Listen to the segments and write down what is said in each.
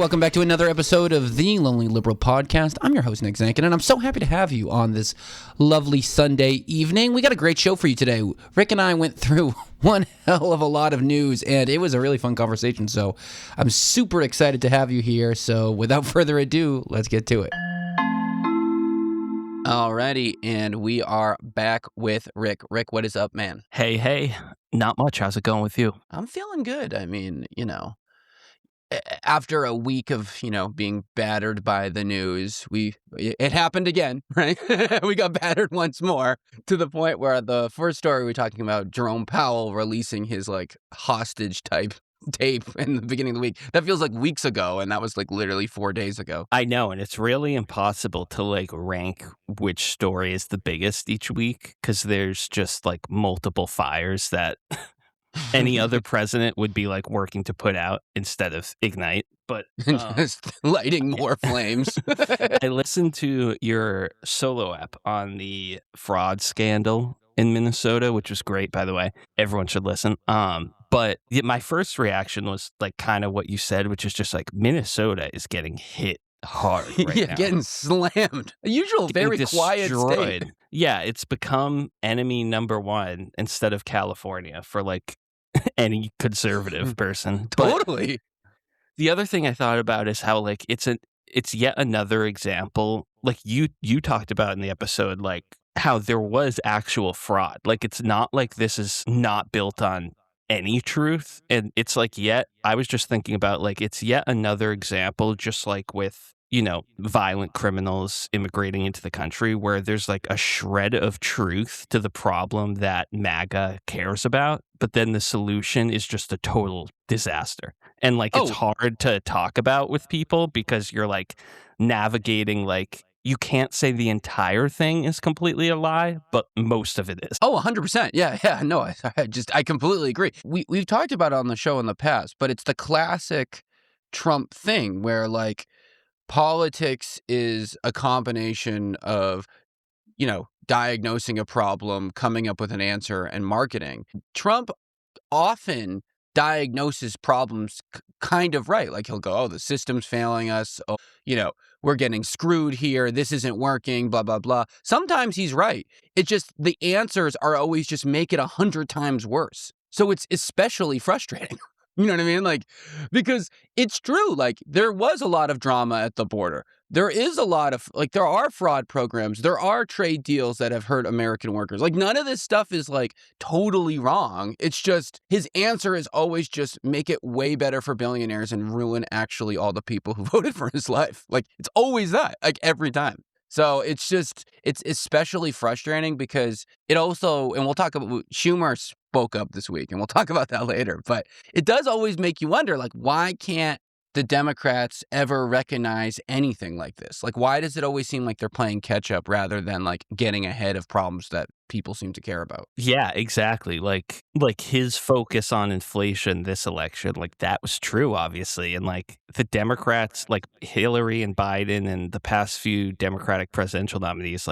welcome back to another episode of the Lonely Liberal Podcast. I'm your host, Nick Zankin, and I'm so happy to have you on this lovely Sunday evening. We got a great show for you today. Rick and I went through one hell of a lot of news, and it was a really fun conversation, so I'm super excited to have you here. So without further ado, let's get to it. Alrighty, and we are back with Rick. Rick, what is up, man? Hey, not much. How's it going with you? I'm feeling good. I mean, after a week of, being battered by the news, it happened again, right? We got battered once more to the point where the first story we were talking about, Jerome Powell releasing his hostage type tape in the beginning of the week. That feels like weeks ago, and that was literally 4 days ago. I know, and it's really impossible to rank which story is the biggest each week because there's just multiple fires that any other president would be working to put out instead of ignite. But just lighting more flames. I listened to your solo app on the fraud scandal in Minnesota, which was great, by the way. Everyone should listen. But my first reaction was kind of what you said, which is just Minnesota is getting hit hard right now. Getting slammed. A usual very quiet state. Yeah, it's become enemy number one instead of California for any conservative person. Totally. But the other thing I thought about is how it's yet another example. You talked about in the episode, how there was actual fraud. It's not this is not built on any truth. And it's I was just thinking about it's yet another example, just with, violent criminals immigrating into the country where there's a shred of truth to the problem that MAGA cares about. But then the solution is just a total disaster. And it's hard to talk about with people because you're navigating you can't say the entire thing is completely a lie, but most of it is. Oh, 100%. Yeah. No, I completely agree. We've talked about it on the show in the past, but it's the classic Trump thing where politics is a combination of, diagnosing a problem, coming up with an answer, and marketing. Trump often diagnoses problems kind of right. He'll go, oh, the system's failing us. Oh, we're getting screwed here. This isn't working, blah, blah, blah. Sometimes he's right. It's just the answers are always just make it 100 times worse. So it's especially frustrating. You know what I mean? Because it's true. There was a lot of drama at the border. There is a lot of, there are fraud programs. There are trade deals that have hurt American workers. None of this stuff is, totally wrong. It's just his answer is always just make it way better for billionaires and ruin actually all the people who voted for his life. It's always that, every time. So it's especially frustrating because it also, and we'll talk about, Schumer spoke up this week and we'll talk about that later, but it does always make you wonder, why can't the Democrats ever recognize anything like this? Why does it always seem like they're playing catch up rather than getting ahead of problems that people seem to care about? Yeah, exactly. His focus on inflation this election, that was true, obviously. And the Democrats, Hillary and Biden and the past few Democratic presidential nominees,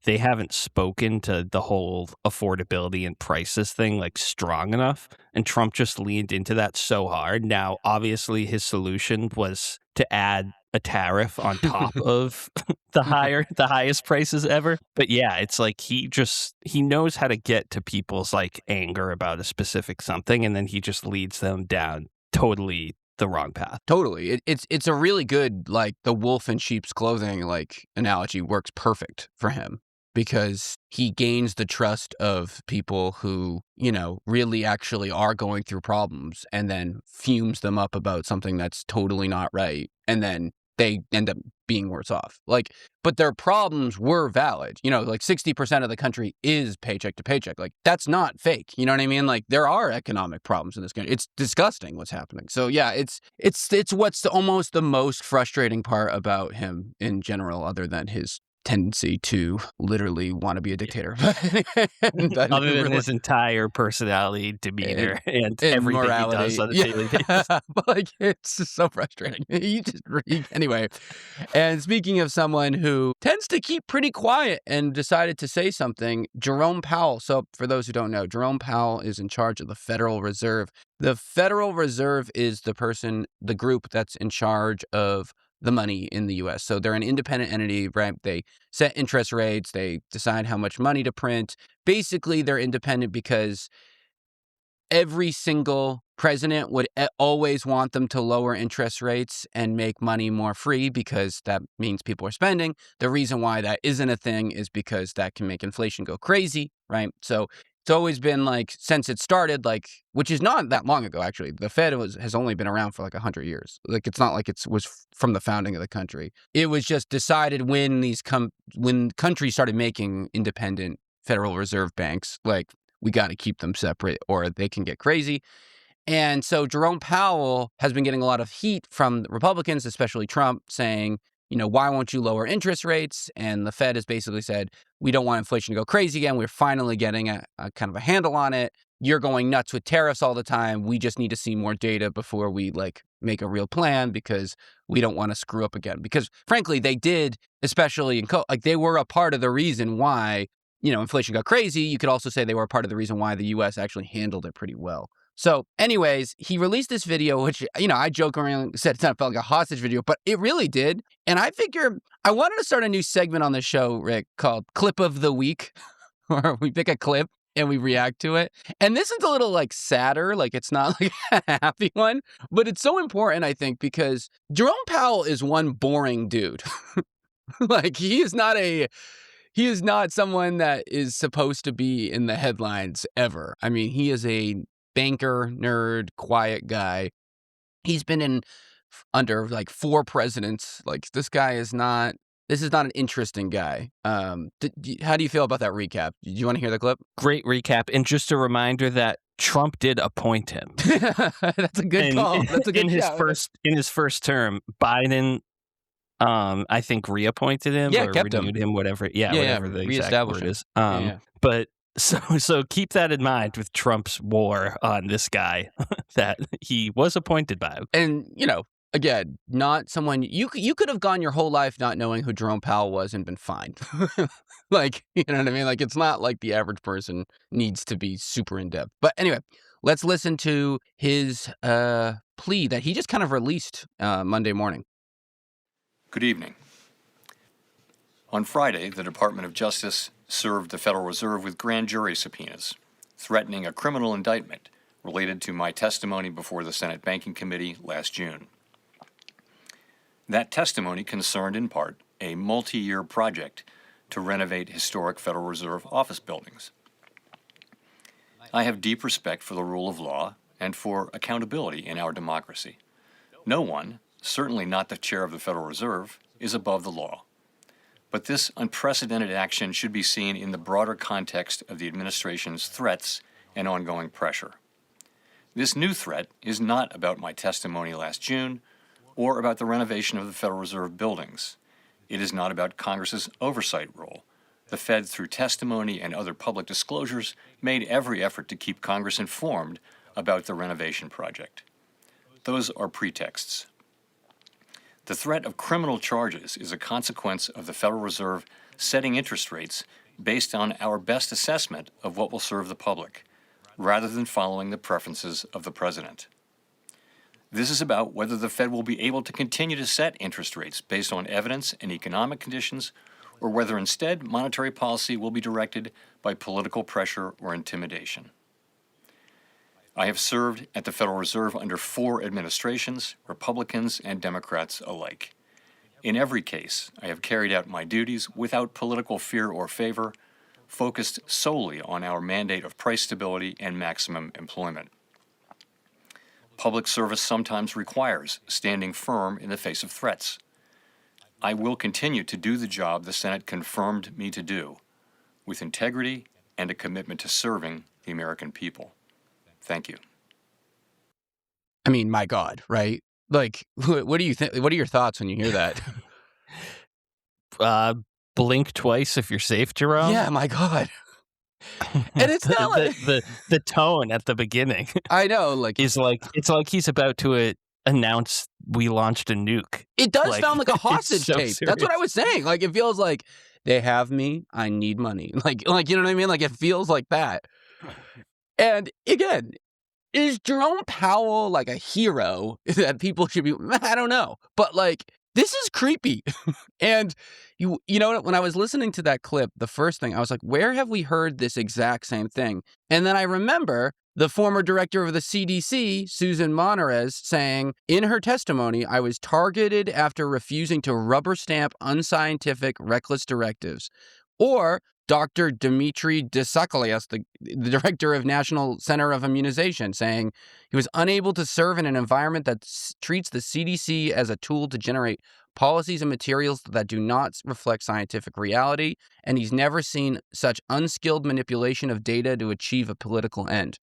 they haven't spoken to the whole affordability and prices thing strong enough. And Trump just leaned into that so hard. Now, obviously, his solution was to add a tariff on top of the highest prices ever. But yeah, it's he knows how to get to people's anger about a specific something, and then he just leads them down totally the wrong path. Totally. It's a really good, the wolf in sheep's clothing, analogy works perfect for him because he gains the trust of people who, really actually are going through problems and then fumes them up about something that's totally not right. And then they end up being worse off. But their problems were valid. 60% of the country is paycheck to paycheck. That's not fake. You know what I mean? There are economic problems in this country. It's disgusting what's happening. So yeah, it's what's almost the most frustrating part about him in general, other than his tendency to literally want to be a dictator. Other than his entire personality, demeanor, and everything he does morality. on a Yeah. daily basis. But like, it's just so frustrating. Anyway. And speaking of someone who tends to keep pretty quiet and decided to say something, Jerome Powell. So for those who don't know, Jerome Powell is in charge of the Federal Reserve. The Federal Reserve is the group that's in charge of the money in the U.S. So they're an independent entity, right? They set interest rates. They decide how much money to print. Basically, they're independent because every single president would always want them to lower interest rates and make money more free because that means people are spending. The reason why that isn't a thing is because that can make inflation go crazy, right? So it's always been like, since it started, like, which is not that long ago, actually. The Fed has only been around for like 100 years. Like, it's not like it was from the founding of the country. It was just decided when when countries started making independent Federal Reserve banks, like, we got to keep them separate or they can get crazy. And so Jerome Powell has been getting a lot of heat from the Republicans, especially Trump, saying, why won't you lower interest rates? And the Fed has basically said, we don't want inflation to go crazy again. We're finally getting a kind of a handle on it. You're going nuts with tariffs all the time. We just need to see more data before we make a real plan because we don't want to screw up again. Because frankly, they did, especially they were a part of the reason why inflation got crazy. You could also say they were a part of the reason why the U.S. actually handled it pretty well. So anyways, he released this video, which, I joke around, said it felt like a hostage video, but it really did. And I figure I wanted to start a new segment on the show, Rick, called Clip of the Week, where we pick a clip and we react to it. And this is a little sadder, it's not like a happy one, but it's so important, I think, because Jerome Powell is one boring dude. He is not someone that is supposed to be in the headlines ever. I mean, he is a banker, nerd, quiet guy. He's been under 4 presidents. This is not an interesting guy. How do you feel about that recap? Do you want to hear the clip? Great recap. And just a reminder that Trump did appoint him. That's a good call. That's a good in his first term, Biden I think reappointed him or kept renewed him, whatever. Whatever the exact word is. But so keep that in mind with Trump's war on this guy that he was appointed by him. And, again, not someone you could have gone your whole life not knowing who Jerome Powell was and been fine. You know what I mean? It's not like the average person needs to be super in depth. But anyway, let's listen to his plea that he just kind of released Monday morning. Good evening. On Friday, the Department of Justice served the Federal Reserve with grand jury subpoenas, threatening a criminal indictment related to my testimony before the Senate Banking Committee last June. That testimony concerned in part a multi-year project to renovate historic Federal Reserve office buildings. I have deep respect for the rule of law and for accountability in our democracy. No one, certainly not the chair of the Federal Reserve, is above the law. But this unprecedented action should be seen in the broader context of the administration's threats and ongoing pressure. This new threat is not about my testimony last June or about the renovation of the Federal Reserve buildings. It is not about Congress's oversight role. The Fed, through testimony and other public disclosures, made every effort to keep Congress informed about the renovation project. Those are pretexts. The threat of criminal charges is a consequence of the Federal Reserve setting interest rates based on our best assessment of what will serve the public, rather than following the preferences of the president. This is about whether the Fed will be able to continue to set interest rates based on evidence and economic conditions, or whether instead monetary policy will be directed by political pressure or intimidation. I have served at the Federal Reserve under 4 administrations, Republicans and Democrats alike. In every case, I have carried out my duties without political fear or favor, focused solely on our mandate of price stability and maximum employment. Public service sometimes requires standing firm in the face of threats. I will continue to do the job the Senate confirmed me to do, with integrity and a commitment to serving the American people. Thank you. I mean, my God, right? What do you think? What are your thoughts when you hear that? blink twice if you're safe, Jerome. Yeah, my God. And it's not like the tone at the beginning I know, like is like it's like he's about to announce we launched a nuke. it does Like, sound like a it's hostage so tape. That's what I serious. was saying. Like it feels like they have me. I need money. Like you know what I mean? Like it feels like that. And again, is Jerome Powell like a hero that people should be? I don't know, but like this is creepy. And you know what? When I was listening to that clip, the first thing I was like, where have we heard this exact same thing? And then I remember the former director of the CDC, Susan Monterez, saying in her testimony, I was targeted after refusing to rubber stamp unscientific, reckless directives. Or Dr. Dmitry Dtsakalias, the director of National Center of Immunization, saying he was unable to serve in an environment that treats the CDC as a tool to generate policies and materials that do not reflect scientific reality, and he's never seen such unskilled manipulation of data to achieve a political end.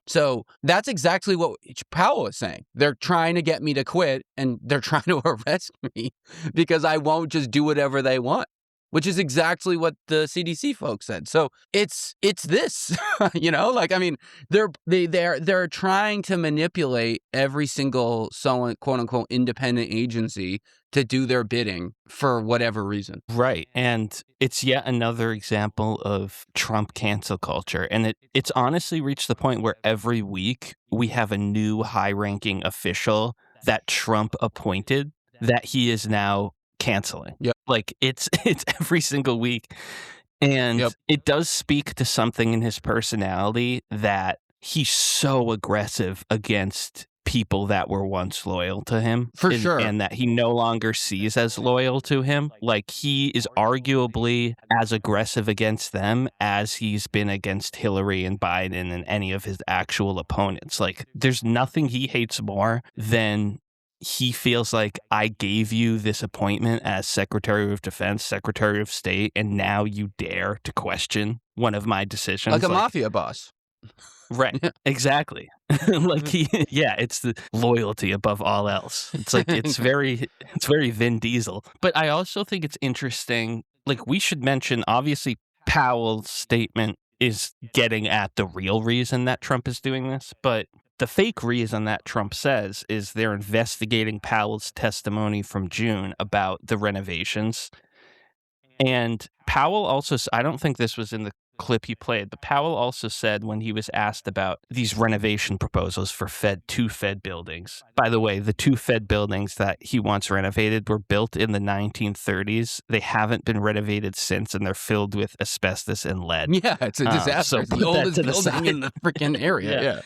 So that's exactly what Powell is saying. They're trying to get me to quit, and they're trying to arrest me because I won't just do whatever they want, which is exactly what the CDC folks said. So it's this, you know, like, I mean, they're trying to manipulate every single quote unquote independent agency to do their bidding for whatever reason. Right. And it's yet another example of Trump cancel culture. And it's honestly reached the point where every week we have a new high-ranking official that Trump appointed that he is now canceling. Yep. Like it's every single week. And it does speak to something in his personality that he's so aggressive against people that were once loyal to him. For sure. And that he no longer sees as loyal to him. Like he is arguably as aggressive against them as he's been against Hillary and Biden and any of his actual opponents. Like there's nothing he hates more than he feels like I gave you this appointment as Secretary of Defense, Secretary of State, and now you dare to question one of my decisions. Like a mafia boss. Right. Exactly. Like it's the loyalty above all else. It's like it's very Vin Diesel. But I also think it's interesting, like we should mention, obviously Powell's statement is getting at the real reason that Trump is doing this, but the fake reason that Trump says is they're investigating Powell's testimony from June about the renovations. And Powell also, I don't think this was in the clip he played, but Powell also said when he was asked about these renovation proposals for two Fed buildings. By the way, the two Fed buildings that he wants renovated were built in the 1930s. They haven't been renovated since, and they're filled with asbestos and lead. Yeah, it's a disaster. So it's the oldest building in the freaking area. Yeah.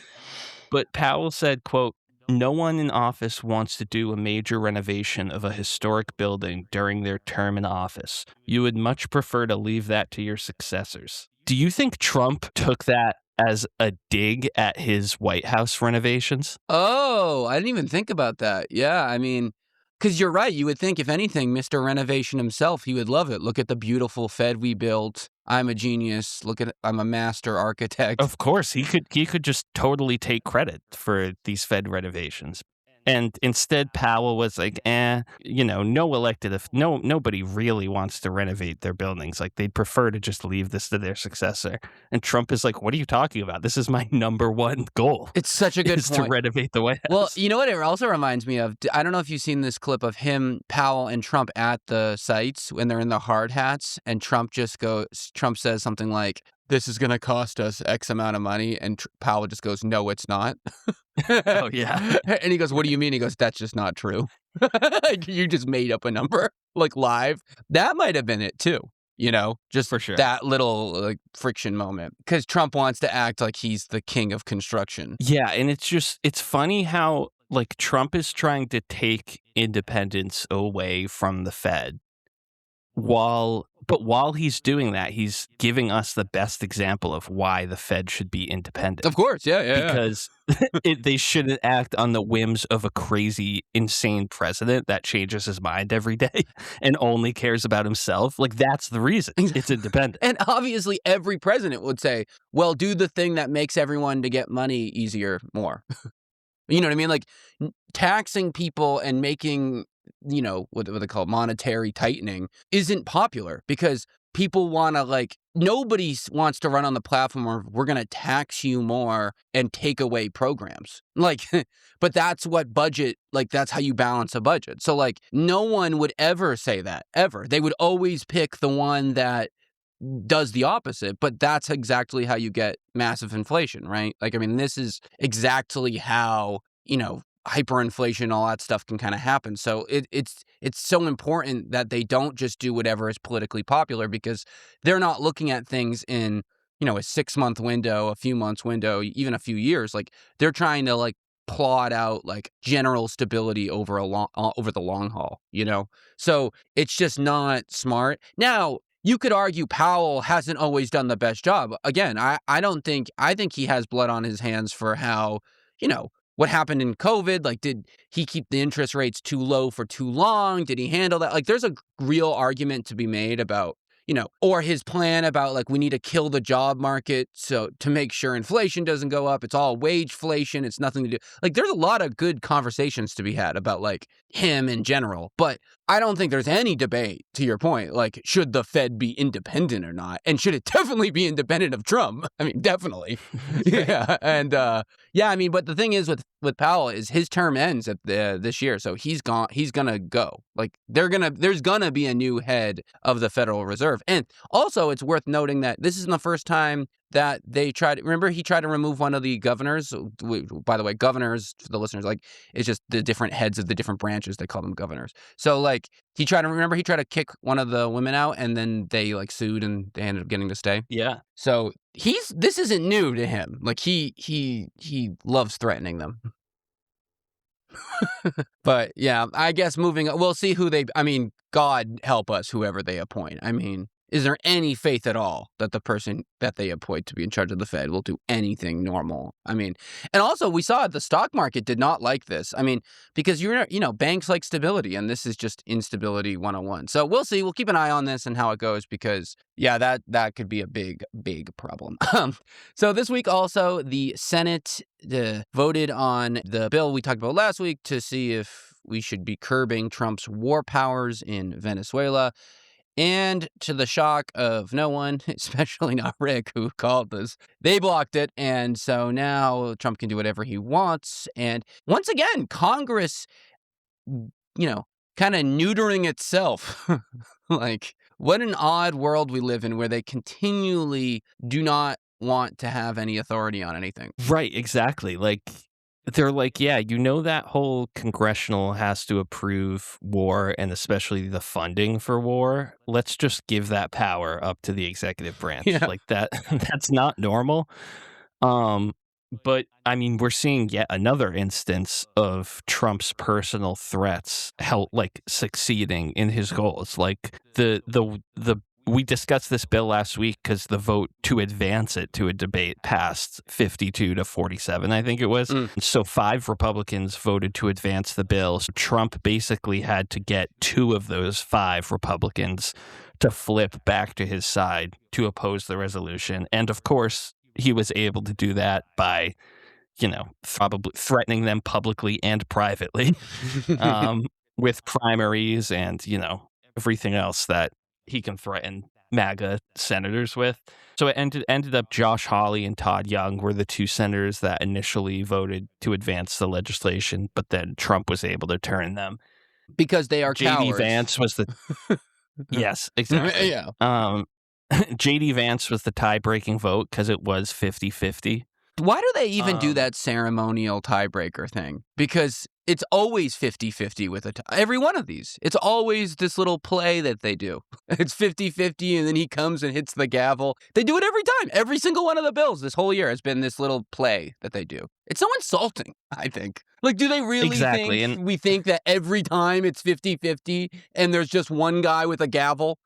But Powell said, quote, "No one in office wants to do a major renovation of a historic building during their term in office. You would much prefer to leave that to your successors." Do you think Trump took that as a dig at his White House renovations? Oh, I didn't even think about that. Yeah, I mean, because you're right. You would think, if anything, Mr. Renovation himself, he would love it. Look at the beautiful Fed we built. I'm a genius. I'm a master architect. Of course, he could just totally take credit for these Fed renovations. And instead, Powell was like, nobody really wants to renovate their buildings. Like, they'd prefer to just leave this to their successor. And Trump is like, what are you talking about? This is my number one goal. It's such a good point. To renovate the White House. Well, you know what it also reminds me of? I don't know if you've seen this clip of him, Powell, and Trump at the sites when they're in the hard hats. And Trump says something like, this is going to cost us X amount of money. And Powell just goes, no, it's not. Oh, yeah. And he goes, what do you mean? He goes, that's just not true. You just made up a number, like live. That might have been it too, just for sure. That little friction moment. Because Trump wants to act like he's the king of construction. Yeah. And it's funny how Trump is trying to take independence away from the Fed. But while he's doing that, he's giving us the best example of why the Fed should be independent. Of course, yeah. Because they shouldn't act on the whims of a crazy, insane president that changes his mind every day and only cares about himself. Like, that's the reason it's independent. And obviously, every president would say, well, do the thing that makes everyone to get money easier more. You know what I mean? Like, taxing people and making what they call monetary tightening isn't popular because people want to nobody wants to run on the platform where we're going to tax you more and take away programs. But that's what budget, that's how you balance a budget. So no one would ever say that ever. They would always pick the one that does the opposite, but that's exactly how you get massive inflation, right? This is exactly how, hyperinflation, all that stuff can kind of happen. So it's so important that they don't just do whatever is politically popular because they're not looking at things in, a 6-month window, a few months window, even a few years. They're trying to plot out general stability over the long haul, So it's just not smart. Now, you could argue Powell hasn't always done the best job. Again, I think he has blood on his hands for how, what happened in COVID. Did he keep the interest rates too low for too long? Did he handle that? There's a real argument to be made about, or his plan about we need to kill the job market so to make sure inflation doesn't go up. It's all wageflation. It's nothing to do. There's a lot of good conversations to be had about him in general, but I don't think there's any debate, to your point, should the Fed be independent or not? And should it definitely be independent of Trump? Definitely. Yeah. And but the thing is with Powell is his term ends at this year. So he's gone. He's going to go. There's going to be a new head of the Federal Reserve. And also it's worth noting that this isn't the first time that they remember he tried to remove one of the governors. By the way, governors, for the listeners, it's just the different heads of the different branches. They call them governors. So he tried to kick one of the women out and then they sued and they ended up getting to stay. Yeah. So this isn't new to him. He loves threatening them. But yeah, I guess moving on, we'll see who God help us, whoever they appoint. Is there any faith at all that the person that they appoint to be in charge of the Fed will do anything normal? And also we saw the stock market did not like this. Because banks like stability and this is just instability 101. So we'll see. We'll keep an eye on this and how it goes because that could be a big, big problem. So this week also the Senate voted on the bill we talked about last week to see if we should be curbing Trump's war powers in Venezuela. And to the shock of no one, especially not Rick, who called this, they blocked it. And so now Trump can do whatever he wants. And once again, Congress, kind of neutering itself. What an odd world we live in where they continually do not want to have any authority on anything. Right, exactly. They're that whole congressional has to approve war and especially the funding for war. Let's just give that power up to the executive branch. Yeah. That's not normal. But we're seeing yet another instance of Trump's personal threats succeeding in his goals. We discussed this bill last week because the vote to advance it to a debate passed 52 to 47, I think it was. So 5 Republicans voted to advance the bill. So Trump basically had to get 2 of those 5 Republicans to flip back to his side to oppose the resolution. And of course, he was able to do that by, probably threatening them publicly and privately with primaries and, everything else that he can threaten MAGA senators with. So it ended up Josh Hawley and Todd Young were the 2 senators that initially voted to advance the legislation, but then Trump was able to turn them. Because they are J.D. cowards. Vance was the... Yes, exactly. Yeah. J.D. Vance was the tie-breaking vote because it was 50-50. Why do they even do that ceremonial tiebreaker thing? Because it's always 50-50 with every one of these. It's always this little play that they do. It's 50-50 and then he comes and hits the gavel. They do it every time. Every single one of the bills this whole year has been this little play that they do. It's so insulting, I think. Do they really think we think that every time it's 50-50 and there's just one guy with a gavel?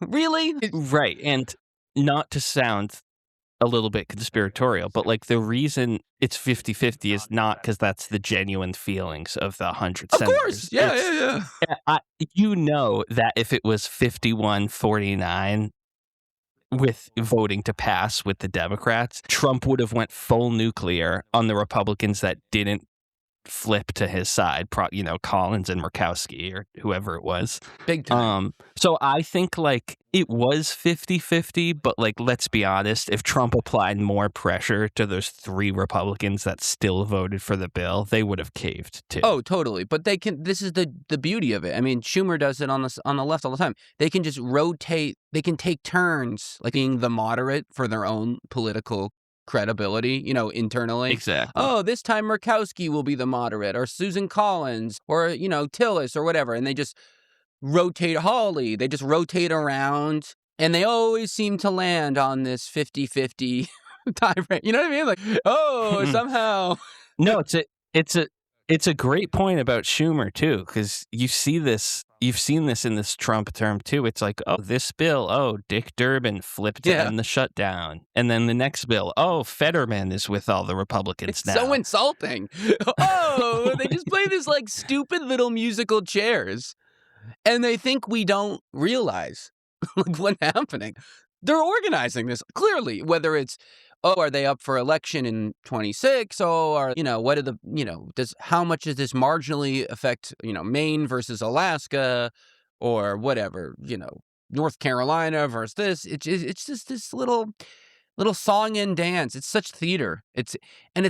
Really? Right. And not to sound a little bit conspiratorial, but the reason it's 50-50 is not because that's the genuine feelings of the 100 senators. Of course. Yeah. That if it was 51-49 with voting to pass with the Democrats, Trump would have went full nuclear on the Republicans that didn't flip to his side, Collins and Murkowski or whoever it was. Big time. So I think like it was 50-50, but like, let's be honest, if Trump applied more pressure to those 3 Republicans that still voted for the bill, they would have caved too. Oh, totally. But this is the beauty of it. I mean, Schumer does it on the left all the time. They can just rotate, they can take turns like being the moderate for their own political credibility, internally. Exactly. Oh, this time Murkowski will be the moderate, or Susan Collins, or, Tillis, or whatever. And they just rotate Hawley. They just rotate around, and they always seem to land on this 50-50 time frame. You know what I mean? Like, somehow. No, it's a great point about Schumer too, because you've seen this in this Trump term too. It's like, oh, this bill, Dick Durbin flipped to end the shutdown, and then the next bill, Fetterman is with all the Republicans now. So insulting. They just play this like stupid little musical chairs, and they think we don't realize like what's happening. They're organizing this clearly, whether it's, are they up for election in 26? Or, what are how much does this marginally affect, Maine versus Alaska, or whatever, North Carolina versus this. It's just this little song and dance. It's such theater. It's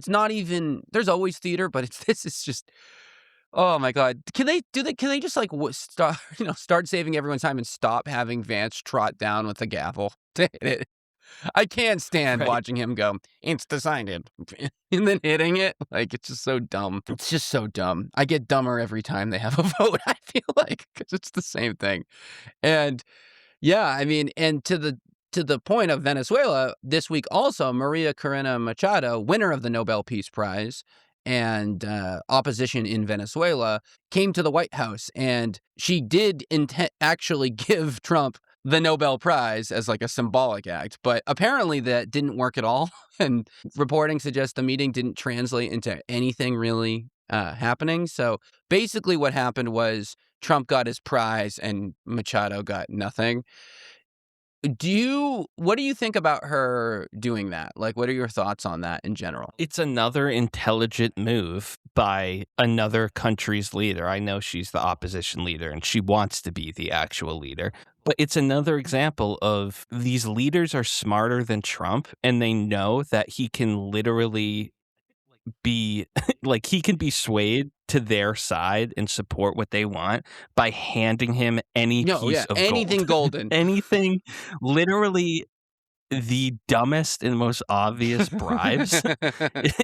not even, there's always theater, but this is just, oh my God. Can they just like start saving everyone's time and stop having Vance trot down with a gavel to hit it? I can't stand watching him go, it's decided, and then hitting it. Like, it's just so dumb. It's just so dumb. I get dumber every time they have a vote, I feel like, because it's the same thing. And yeah, I mean, and to the point of Venezuela, this week also, Maria Corina Machado, winner of the Nobel Peace Prize and opposition in Venezuela, came to the White House, and she did actually give Trump the Nobel Prize as like a symbolic act, but apparently that didn't work at all. And reporting suggests the meeting didn't translate into anything really happening. So basically what happened was Trump got his prize and Machado got nothing. What do you think about her doing that? Like, what are your thoughts on that in general? It's another intelligent move by another country's leader. I know she's the opposition leader and she wants to be the actual leader, but it's another example of these leaders are smarter than Trump, and they know that he can literally be like, he can be swayed to their side and support what they want by handing him any piece of anything gold. golden. Anything, literally the dumbest and most obvious bribes.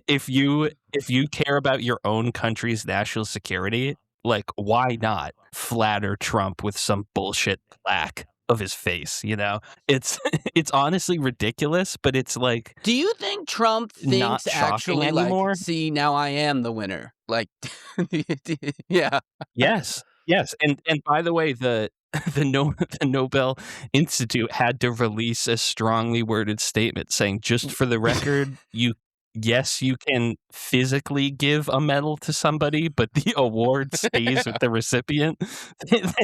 If you care about your own country's national security, like, why not flatter Trump with some bullshit plaque of his face? It's honestly ridiculous, but it's like, do you think Trump not thinks shocking actually anymore? like, see, now I am the winner? Like, yeah. Yes. And by the way, the Nobel Institute had to release a strongly worded statement saying, just for the record, yes, you can physically give a medal to somebody, but the award stays with the recipient.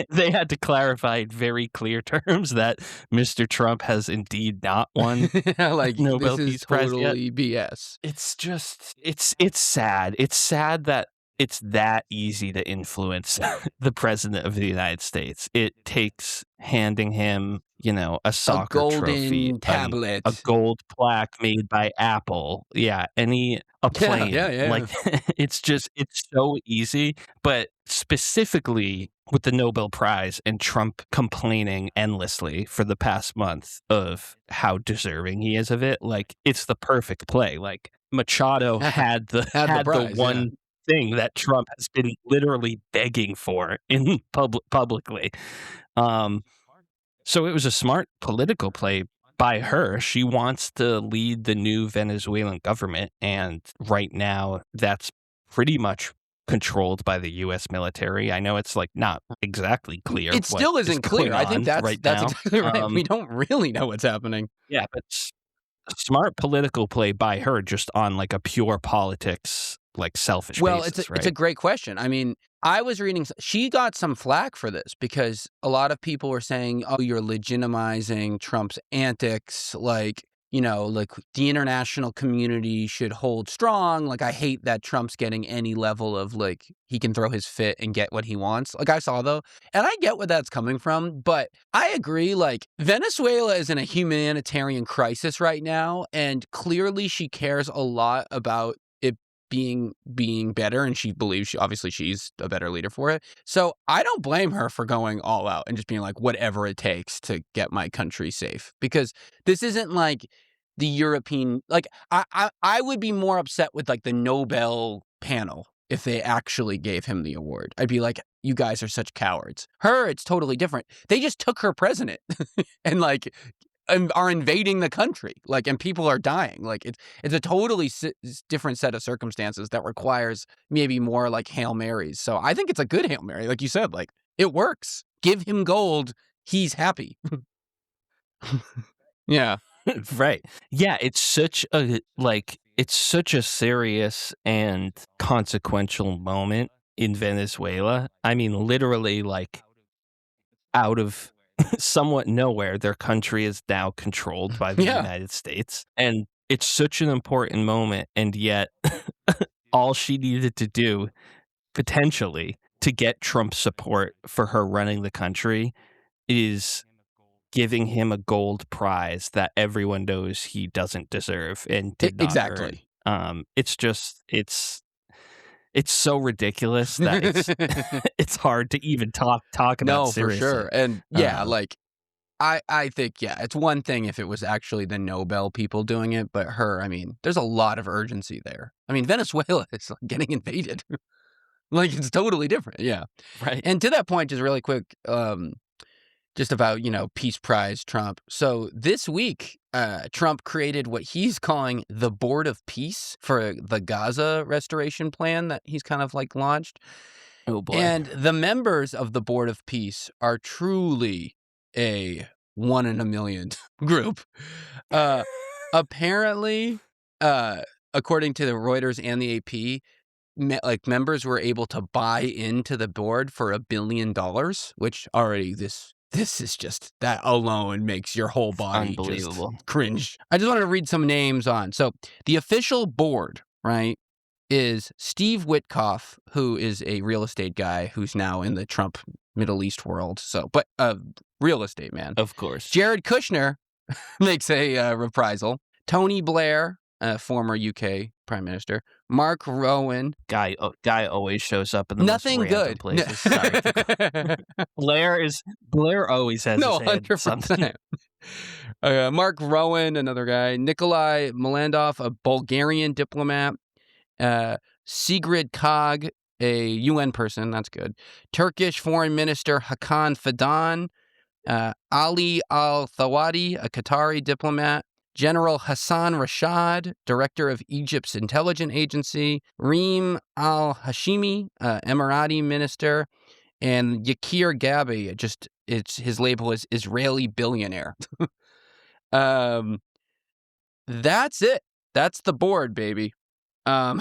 They had to clarify in very clear terms that Mr. Trump has indeed not won like, Nobel this is Peace Prize yet. totally BS. It's just, it's sad. It's sad that it's that easy to influence the president of the United States. It takes handing him, a soccer golden trophy, tablet, a gold plaque made by Apple. Yeah, a plane. Yeah. Like, it's so easy. But specifically with the Nobel Prize and Trump complaining endlessly for the past month of how deserving he is of it, like, it's the perfect play. Like, Machado had the prize, one thing that Trump has been literally begging for in publicly. So it was a smart political play by her. She wants to lead the new Venezuelan government, and right now that's pretty much controlled by the U.S. military. I know it's like not exactly clear. It still isn't clear. I think that's now. exactly right. We don't really know what's happening. Yeah, but smart political play by her, just on like a pure politics, like, selfish basis, it's a great question. I mean, I was reading, she got some flack for this because a lot of people were saying, oh, you're legitimizing Trump's antics. Like, like the international community should hold strong. Like, I hate that Trump's getting any level of like, he can throw his fit and get what he wants. Like I saw though, and I get where that's coming from, but I agree. Like, Venezuela is in a humanitarian crisis right now. And clearly she cares a lot about it being better. And she believes she's a better leader for it. So I don't blame her for going all out and just being like, whatever it takes to get my country safe, because this isn't like the European, like I would be more upset with like the Nobel panel if they actually gave him the award. I'd be like, you guys are such cowards. Her, it's totally different. They just took her president and like are invading the country, like, and people are dying. Like, it's a totally different set of circumstances that requires maybe more like Hail Marys. So I think it's a good Hail Mary, like you said, like it works. Give him gold, he's happy. Yeah. Right. Yeah, it's such a serious and consequential moment in Venezuela. I mean, literally, like, out of somewhat nowhere, their country is now controlled by the Yeah. United States. And it's such an important moment, and yet all she needed to do, potentially, to get Trump's support for her running the country is giving him a gold prize that everyone knows he doesn't deserve and did not Exactly. earn. It's so ridiculous that it's hard to even talk about No, seriously. for sure. And yeah, like I think, yeah, it's one thing if it was actually the Nobel people doing it, but her, I mean, there's a lot of urgency there. I mean, Venezuela is like getting invaded. Like, it's totally different. Yeah. Right. And to that point, just really quick, just about, Peace Prize Trump. So this week, Trump created what he's calling the Board of Peace for the Gaza restoration plan that he's kind of like launched. Oh boy. And the members of the Board of Peace are truly a 1 in a million group. Apparently, according to the Reuters and the AP, members were able to buy into the board for $1 billion, which already this is just, that alone makes your whole body just cringe. I just wanted to read some names on. So the official board, right, is Steve Witkoff, who is a real estate guy who's now in the Trump Middle East world. So, but real estate man, of course. Jared Kushner makes a reprisal. Tony Blair, former UK Prime Minister. Mark Rowan. Guy always shows up in the Nothing most random good. places. Sorry. Blair always has his hand in something. Mark Rowan, another guy. Nikolai Melandov, a Bulgarian diplomat. Sigrid Kaag, a UN person. That's good. Turkish Foreign Minister Hakan Fidan. Ali Al-Thawadi, a Qatari diplomat. General Hassan Rashad, director of Egypt's intelligence agency. Reem Al-Hashimi, Emirati minister. And Yakir Gabi, his label is Israeli billionaire. That's it. That's the board, baby. I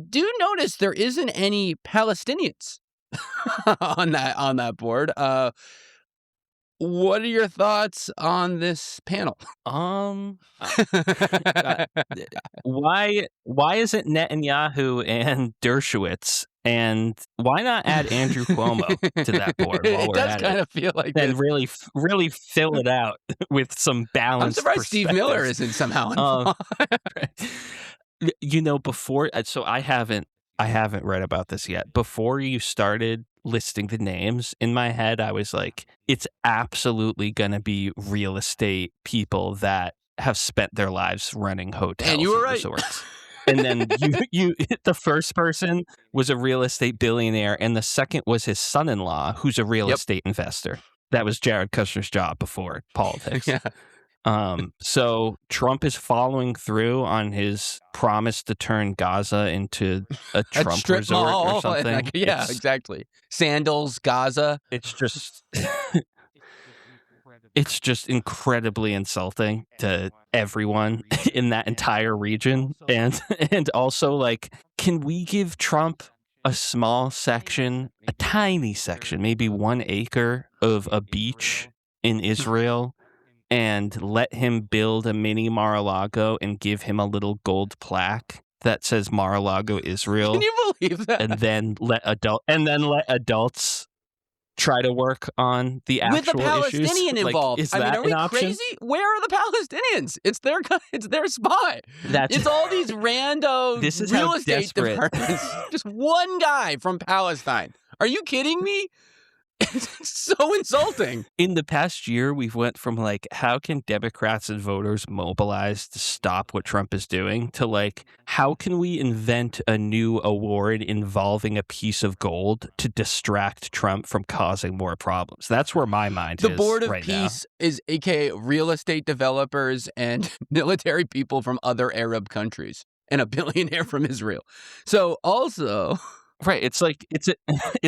do notice there isn't any Palestinians on that board. What are your thoughts on this panel? Why isn't Netanyahu and Dershowitz, and why not add Andrew Cuomo to that board while we're It does at kind it? of feel like And this. really fill it out with some balance. I'm surprised Steve Miller isn't somehow involved. Before, so I haven't read about this yet. Before you started listing the names, in my head I was like, it's absolutely gonna be real estate people that have spent their lives running hotels and you were right. resorts. And then you the first person was a real estate billionaire, and the second was his son-in-law, who's a real estate investor. That was Jared Kushner's job before politics. Yeah. So Trump is following through on his promise to turn Gaza into a Trump strip resort mall, or something. Exactly. Sandals, Gaza. It's just it's just incredibly insulting to everyone in that entire region. And also, like, can we give Trump a small section, a tiny section, maybe 1 acre of a beach in Israel and let him build a mini Mar-a-Lago and give him a little gold plaque that says Mar-a-Lago Israel, Can you believe that? and then let adults try to work on the With a actual issues? Palestinian Like, involved. is I mean, that are we an option? crazy? Where are the Palestinians? It's their spot. That's It's all these rando This is real how estate desperate. departments. Just one guy from Palestine. Are you kidding me? It's so insulting. In the past year, we've went from like, how can Democrats and voters mobilize to stop what Trump is doing, to like, how can we invent a new award involving a piece of gold to distract Trump from causing more problems? That's where my mind The is Board of right now. Peace is aka real estate developers and military people from other Arab countries and a billionaire from Israel. So also, Right. It's like it's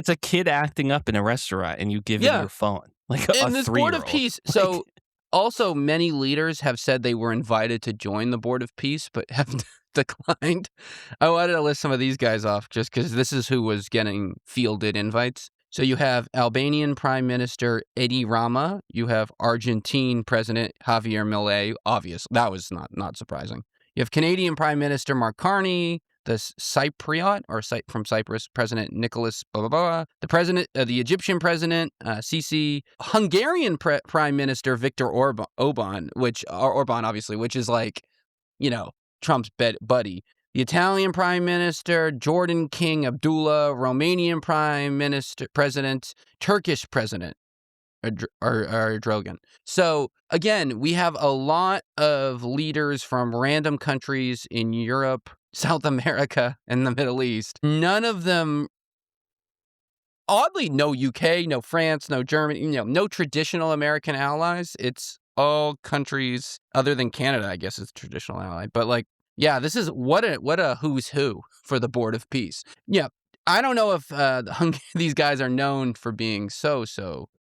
a kid acting up in a restaurant and you give him yeah. your phone. Like a And this Board of 3-year-old. Peace, Like, so also many leaders have said they were invited to join the Board of Peace, but have declined. I wanted to list some of these guys off just because this is who was getting fielded invites. So you have Albanian Prime Minister Edi Rama. You have Argentine President Javier Milei. Obvious. That was not surprising. You have Canadian Prime Minister Mark Carney. The Cypriot from Cyprus President Nicholas blah blah blah. The Egyptian President Sisi. Hungarian Prime Minister Viktor Orban, which obviously, which is like, you know, Trump's buddy. The Italian Prime Minister Jordan King Abdullah. Romanian Prime Minister President. Turkish President Erdogan. So again, we have a lot of leaders from random countries in Europe, South America, and the Middle East. None of them, oddly, no UK, no France, no Germany, no traditional American allies. It's all countries other than Canada, I guess, is a traditional ally. But like, yeah, this is what a who's who for the Board of Peace. Yeah, I don't know if these guys are known for being so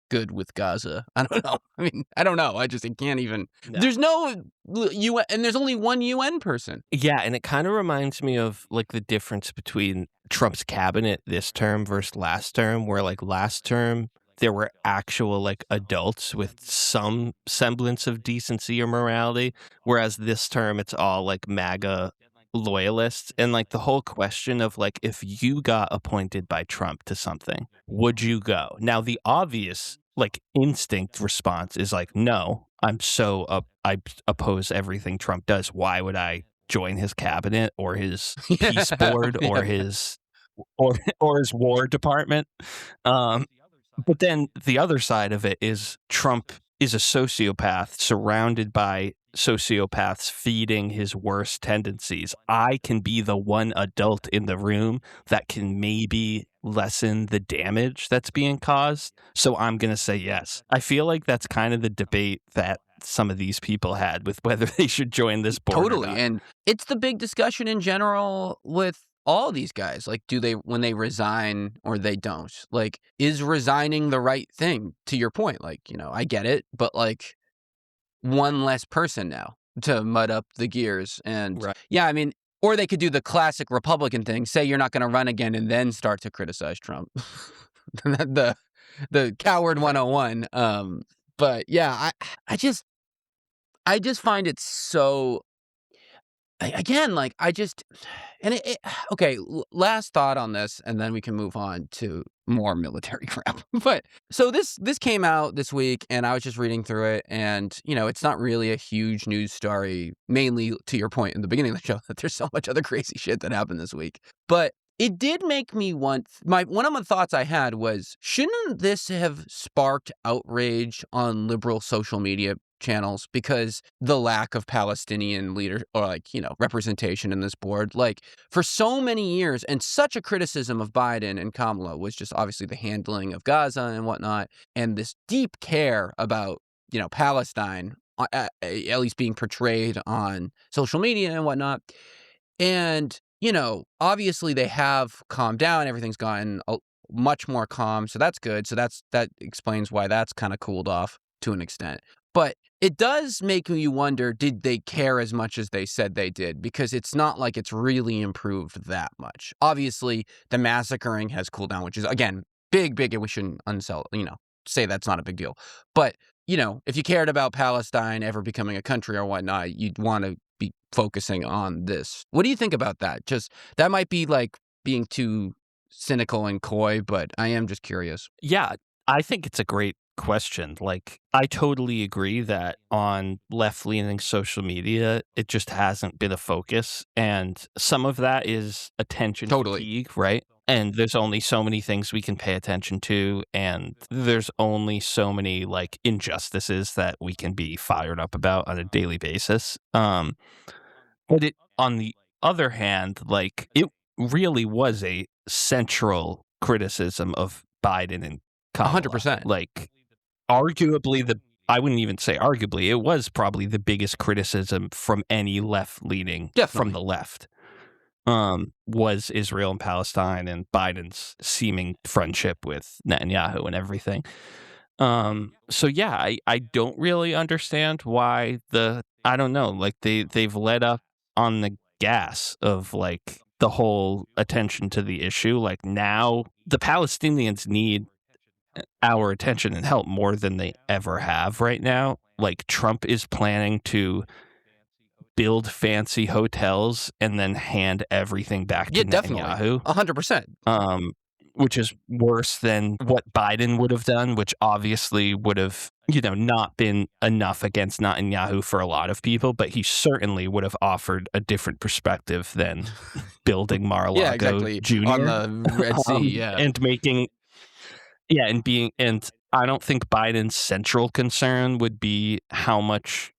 good with Gaza. I don't know. I mean, I don't know. I can't even. No. There's no UN, and there's only one UN person. Yeah, and it kind of reminds me of like the difference between Trump's cabinet this term versus last term, where like last term there were actual like adults with some semblance of decency or morality, whereas this term it's all like MAGA loyalists. And like the whole question of like, if you got appointed by Trump to something, would you go? Now the obvious like instinct response is like, no, I oppose everything Trump does. Why would I join his cabinet or his peace board or his war department? But then the other side of it is Trump is a sociopath surrounded by sociopaths feeding his worst tendencies. I can be the one adult in the room that can maybe lessen the damage that's being caused. So I'm going to say yes. I feel like that's kind of the debate that some of these people had with whether they should join this board. Totally. Or not. And it's the big discussion in general with all these guys. Like, when they resign or they don't? Like, is resigning the right thing? To your point, like, I get it, but like, one less person now to mud up the gears. And Right. Yeah, I mean, or they could do the classic Republican thing, say you're not going to run again and then start to criticize Trump. the coward 101. But yeah, I just find it so, again, like okay, last thought on this, and then we can move on to more military crap. But so this came out this week, and I was just reading through it, and it's not really a huge news story, mainly to your point in the beginning of the show that there's so much other crazy shit that happened this week. But it did make me one of my thoughts I had was, shouldn't this have sparked outrage on liberal social media channels, because the lack of Palestinian leader or representation in this board, like for so many years, and such a criticism of Biden and Kamala was just obviously the handling of Gaza and whatnot, and this deep care about Palestine at least being portrayed on social media and whatnot. And obviously they have calmed down. Everything's gotten much more calm, so that's good. So that explains why that's kind of cooled off to an extent. But it does make you wonder, did they care as much as they said they did? Because it's not like it's really improved that much. Obviously, the massacring has cooled down, which is, again, big, and we shouldn't say that's not a big deal. But if you cared about Palestine ever becoming a country or whatnot, you'd want to be focusing on this. What do you think about that? Just that might be like being too cynical and coy, but I am just curious. Yeah, I think it's a great question. Like, I totally agree that on left-leaning social media, it just hasn't been a focus. And some of that is attention Totally. fatigue, right? And there's only so many things we can pay attention to, and there's only so many like injustices that we can be fired up about on a daily basis. But on the other hand, like it really was a central criticism of Biden and Kamala. 100%. Like, arguably I wouldn't even say arguably, it was probably the biggest criticism from any left-leaning from Definitely. the left. Was Israel and Palestine and Biden's seeming friendship with Netanyahu and everything. So yeah, I don't really understand why I don't know, like they've let up on the gas of like the whole attention to the issue. Like now the Palestinians need our attention and help more than they ever have right now. Like Trump is planning to build fancy hotels and then hand everything back to definitely. Netanyahu. 100%. Which is worse than what Biden would have done, which obviously would have, not been enough against Netanyahu for a lot of people, but he certainly would have offered a different perspective than building Mar-a-Lago Yeah, exactly. Jr. On the Red Sea, yeah. And I don't think Biden's central concern would be how much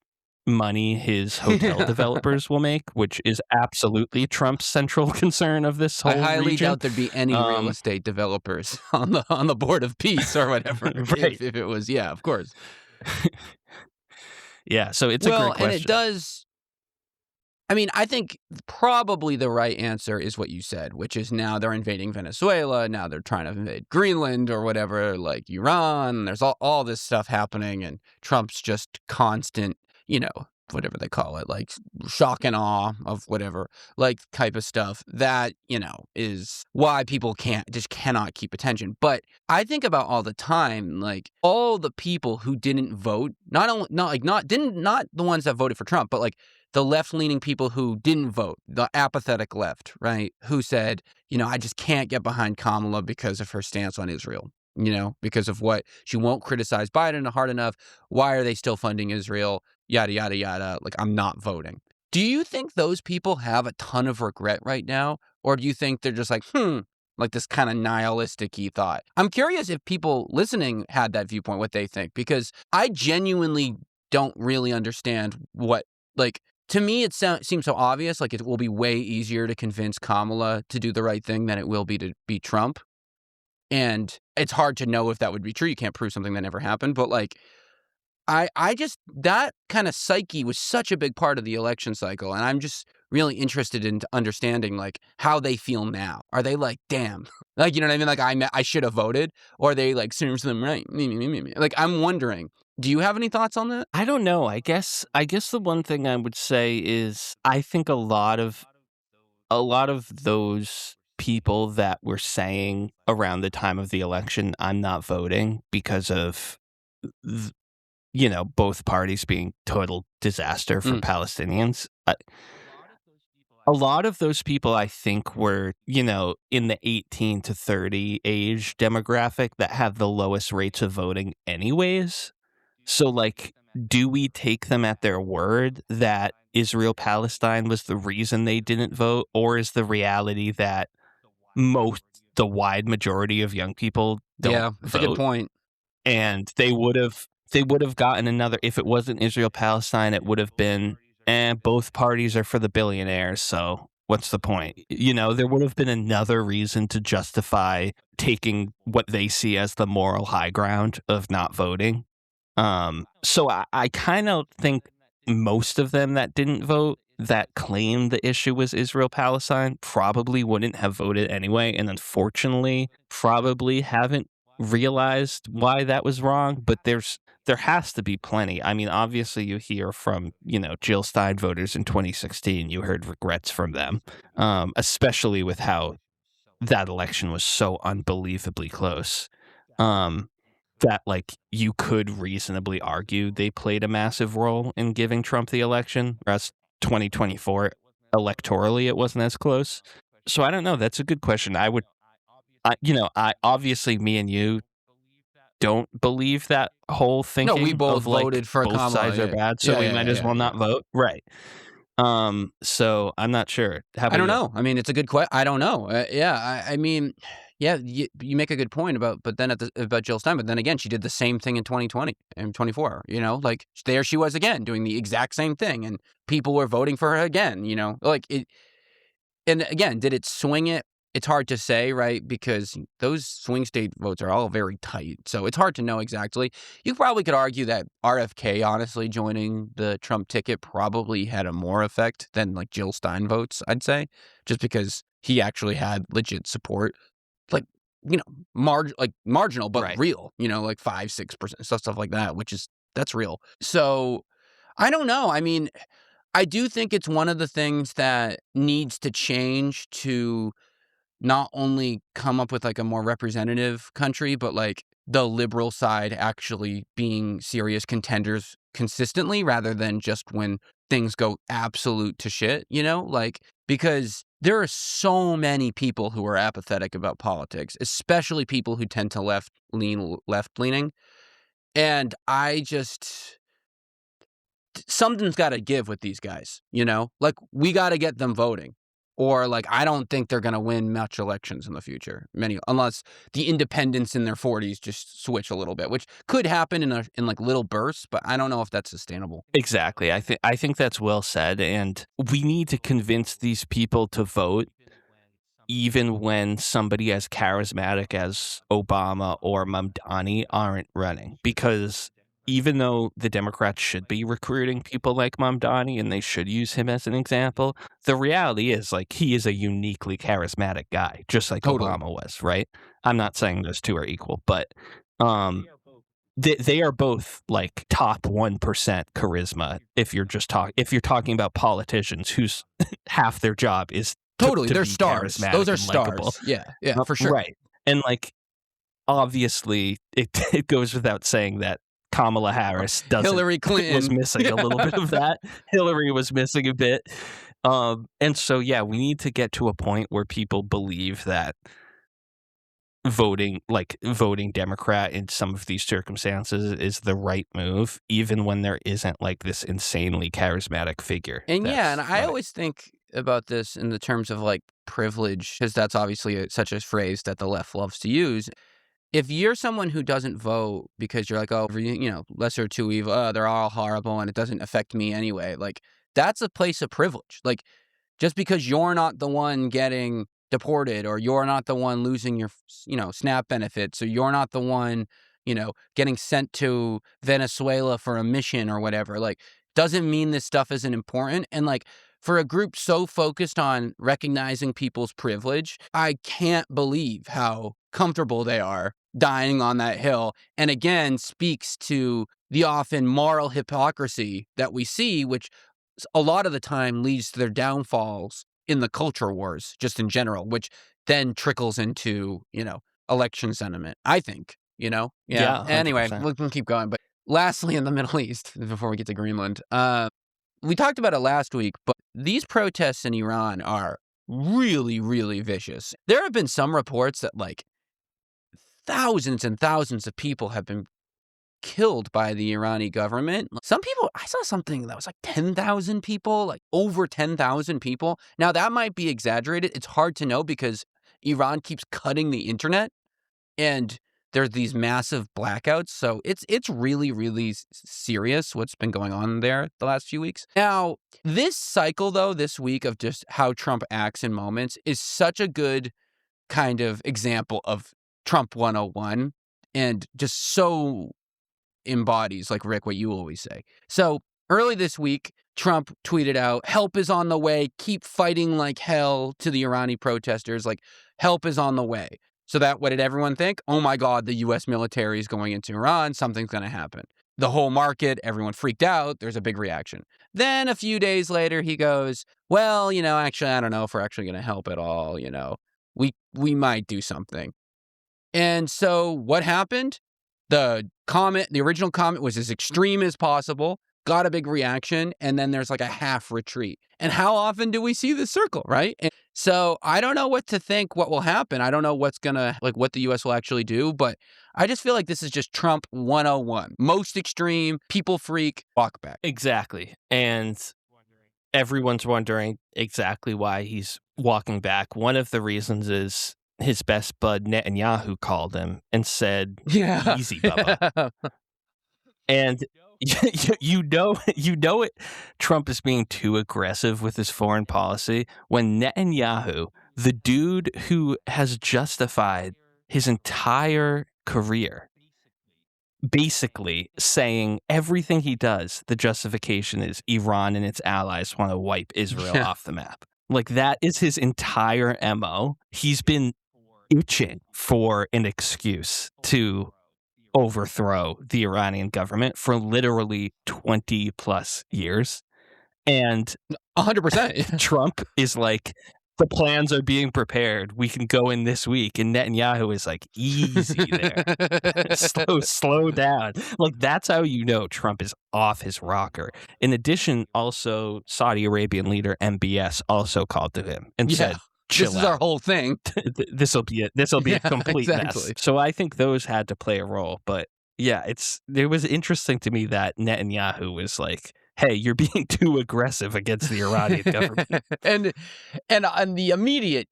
money his hotel developers will make, which is absolutely Trump's central concern of this whole I highly region. doubt there'd be any real estate developers on the board of peace or whatever. Right. if it was, yeah, of course. Yeah, so it's a great question. And it does. I mean, I think probably the right answer is what you said, which is now they're invading Venezuela. Now they're trying to invade Greenland or whatever, like Iran. There's all this stuff happening, and Trump's just constant, whatever they call it, like shock and awe of whatever, like type of stuff that, is why people cannot keep attention. But I think about all the time, like all the people who didn't vote, not the ones that voted for Trump, but like the left-leaning people who didn't vote, the apathetic left, right, who said, I just can't get behind Kamala because of her stance on Israel, because of what she won't criticize Biden hard enough. Why are they still funding Israel? Yada, yada, yada. Like, I'm not voting. Do you think those people have a ton of regret right now? Or do you think they're just like, like this kind of nihilistic-y thought? I'm curious if people listening had that viewpoint, what they think, because I genuinely don't really understand what, like, to me, it seems so obvious. Like, it will be way easier to convince Kamala to do the right thing than it will be to beat Trump. And it's hard to know if that would be true. You can't prove something that never happened. But, like, I just, that kind of psyche was such a big part of the election cycle. And I'm just really interested in understanding, like, how they feel now. Are they like, damn, like, you know what I mean? Like, I should have voted. Or are they like, serves them right? Like, I'm wondering. Do you have any thoughts on that? I don't know. I guess the one thing I would say is I think a lot of those people that were saying around the time of the election, I'm not voting because of both parties being total disaster for Palestinians. A lot of those people, I think, were, in the 18 to 30 age demographic that have the lowest rates of voting anyways. So, like, do we take them at their word that Israel-Palestine was the reason they didn't vote? Or is the reality that the wide majority of young people don't that's vote? a good point. And they would have gotten another, if it wasn't Israel-Palestine, it would have been, both parties are for the billionaires, so what's the point? There would have been another reason to justify taking what they see as the moral high ground of not voting. So I kind of think most of them that didn't vote, that claimed the issue was Israel-Palestine, probably wouldn't have voted anyway, and unfortunately probably haven't realized why that was wrong. But there has to be plenty. I mean, obviously you hear from, Jill Stein voters in 2016, you heard regrets from them, especially with how that election was so unbelievably close. that like you could reasonably argue they played a massive role in giving Trump the election, whereas 2024 electorally it wasn't as close. So I don't know. That's a good question. I obviously me and you don't believe that whole No, we thinking both of like voted for both Kamala. sides are Yeah, bad, so yeah, we yeah, might as yeah, well yeah. not vote. Right. So I'm not sure. How about I don't you? know. I mean, it's a good question. I don't know. Yeah, I mean, yeah, you make a good point but then about Jill Stein. But then again, she did the same thing in 2020 and 24. Like there she was again doing the exact same thing, and people were voting for her again. Like it. And again, did it swing it? It's hard to say, right? Because those swing state votes are all very tight. So it's hard to know exactly. You probably could argue that RFK, honestly, joining the Trump ticket probably had a more effect than like Jill Stein votes, I'd say, just because he actually had legit support, like, marginal, but Right. real, like 5-6%, stuff like that, that's real. So I don't know. I mean, I do think it's one of the things that needs to change to not only come up with like a more representative country, but like the liberal side actually being serious contenders consistently rather than just when things go absolute to shit, like because there are so many people who are apathetic about politics, especially people who tend to left leaning. And something's got to give with these guys, like we got to get them voting, or like I don't think they're going to win much elections in the future, unless the independents in their 40s just switch a little bit, which could happen in like little bursts, but I don't know if that's sustainable. Exactly. I think that's well said, and we need to convince these people to vote even when somebody as charismatic as Obama or Mamdani aren't running, because even though the Democrats should be recruiting people like Mamdani and they should use him as an example, the reality is like he is a uniquely charismatic guy, just like Totally. Obama was, right? I'm not saying those two are equal, but um they are both like top 1% charisma. If you're talking about politicians whose half their job is Totally. to They're be stars. Those charismatic are and likable. stars. Yeah. Yeah, for sure. Right. And like obviously it goes without saying that Kamala Harris Hillary Clinton was missing a little bit of that. Hillary was missing a bit. And so yeah, we need to get to a point where people believe that voting Democrat in some of these circumstances is the right move, even when there isn't like this insanely charismatic figure. And yeah, and I running. always think about this in the terms of like privilege, because that's obviously such a phrase that the left loves to use. If you're someone who doesn't vote because you're like, oh, lesser two evil, they're all horrible and it doesn't affect me anyway, like that's a place of privilege. Like just because you're not the one getting deported, or you're not the one losing your, SNAP benefits, or you're not the one, getting sent to Venezuela for a mission or whatever, like doesn't mean this stuff isn't important. And like for a group so focused on recognizing people's privilege, I can't believe how comfortable they are dying on that hill. And again, speaks to the often moral hypocrisy that we see, which a lot of the time leads to their downfalls in the culture wars, just in general, which then trickles into, election sentiment, I think, Yeah. Yeah, Anyway, 100%. we can keep going. But lastly, in the Middle East, before we get to Greenland, we talked about it last week, but these protests in Iran are really, really vicious. There have been some reports that like thousands and thousands of people have been killed by the Irani government. Some people, I saw something that was like 10,000 people, like over 10,000 people. Now that might be exaggerated. It's hard to know because Iran keeps cutting the internet and there's these massive blackouts. So it's really, really serious what's been going on there the last few weeks. Now, this cycle though, this week of just how Trump acts in moments is such a good kind of example of Trump 101 and just so embodies, like Rick, what you always say. So early this week, Trump tweeted out, help is on the way. Keep fighting like hell to the Irani protesters. Like help is on the way. So what did everyone think? Oh my God, the U.S. military is going into Iran. Something's going to happen. The whole market, everyone freaked out. There's a big reaction. Then a few days later, he goes, well, actually, I don't know if we're actually going to help at all. We might do something. And so what happened? The original comment was as extreme as possible, got a big reaction, and then there's like a half retreat. And how often do we see this circle, right? And so I don't know what to think, what will happen. I don't know what the U.S. will actually do, but I just feel like this is just Trump 101. Most extreme, people freak, walk back. Exactly. And everyone's wondering exactly why he's walking back. One of the reasons is his best bud Netanyahu called him and said, Yeah. "Easy, Bubba." And you know it. Trump is being too aggressive with his foreign policy when Netanyahu, the dude who has justified his entire career, basically saying everything he does, the justification is Iran and its allies want to wipe Israel off the map. Like, that is his entire MO. He's been itching for an excuse to overthrow the Iranian government for literally 20 plus years. And 100%. Trump is like, the plans are being prepared. We can go in this week. And Netanyahu is like, easy there. slow down. Like, that's how you know Trump is off his rocker. In addition, also Saudi Arabian leader MBS also called to him and said, chill this is out. our whole thing. This will be a complete exactly. mess. So I think those had to play a role. But yeah, it was interesting to me that Netanyahu was like, hey, you're being too aggressive against the Iranian government. and on the immediate,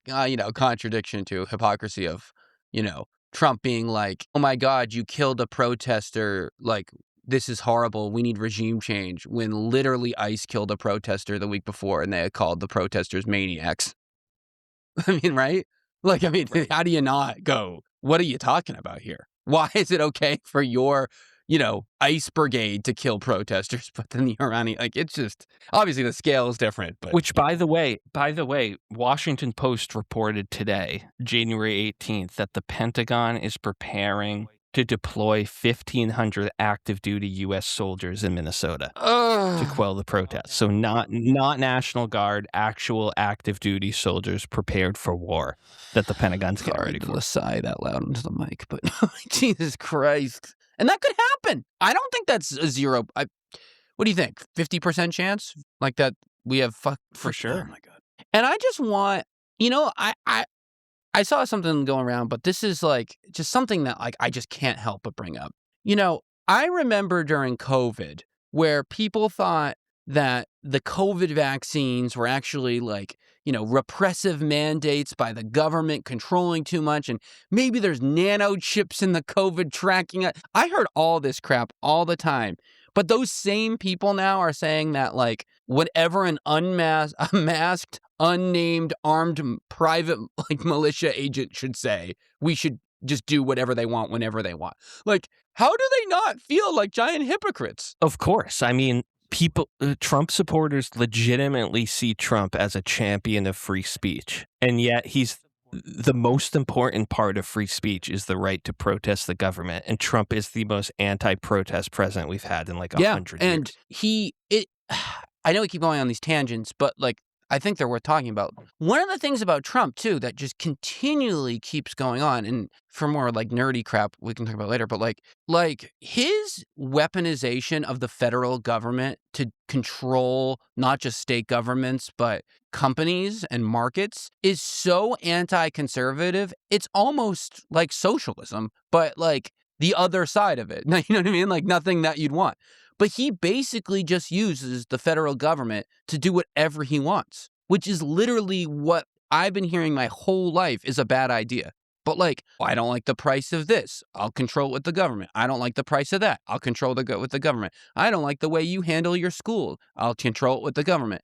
contradiction to hypocrisy of, Trump being like, oh my God, you killed a protester. Like, this is horrible. We need regime change. When literally ICE killed a protester the week before and they had called the protesters maniacs. I mean, right? Like, how do you not go, what are you talking about here? Why is it okay for your, ICE brigade to kill protesters, but then the Iranian, it's just, obviously the scale is different. But Which, by the way, Washington Post reported today, January 18th, that the Pentagon is preparing to deploy 1,500 active duty U.S. soldiers in Minnesota to quell the protests. So not National Guard, actual active duty soldiers prepared for war that the Pentagon's getting ready for. Sigh that loud into the mic, but Jesus Christ. And that could happen. I don't think that's a zero. What do you think? 50% chance? Like that we have for sure. Oh my God. And I just want, I saw something going around, but this is like just something that I just can't help but bring up. I remember during COVID where people thought that the COVID vaccines were actually repressive mandates by the government controlling too much. And maybe there's nano chips in the COVID tracking. I heard all this crap all the time. But those same people now are saying that whatever an unmasked, unnamed, armed private militia agent should say, we should just do whatever they want whenever they want. How do they not feel like giant hypocrites? Of course. Trump supporters legitimately see Trump as a champion of free speech. And yet the most important part of free speech is the right to protest the government. And Trump is the most anti-protest president we've had in 100 years. And I know we keep going on these tangents, but I think they're worth talking about. One of the things about Trump, too, that just continually keeps going on, and for more nerdy crap we can talk about later, but his weaponization of the federal government to control not just state governments, but companies and markets is so anti-conservative. It's almost like socialism, but the other side of it. You know what I mean? Nothing that you'd want. But he basically just uses the federal government to do whatever he wants, which is literally what I've been hearing my whole life is a bad idea. But I don't like the price of this. I'll control it with the government. I don't like the price of that. I'll control with the government. I don't like the way you handle your school. I'll control it with the government.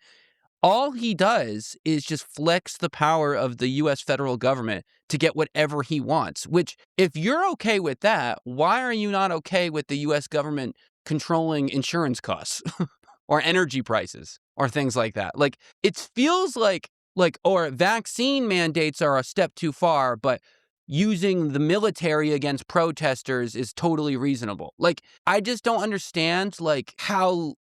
All he does is just flex the power of the U.S. federal government to get whatever he wants, which if you're okay with that, why are you not okay with the U.S. government controlling insurance costs or energy prices or things like that? It feels or vaccine mandates are a step too far, but using the military against protesters is totally reasonable. I just don't understand how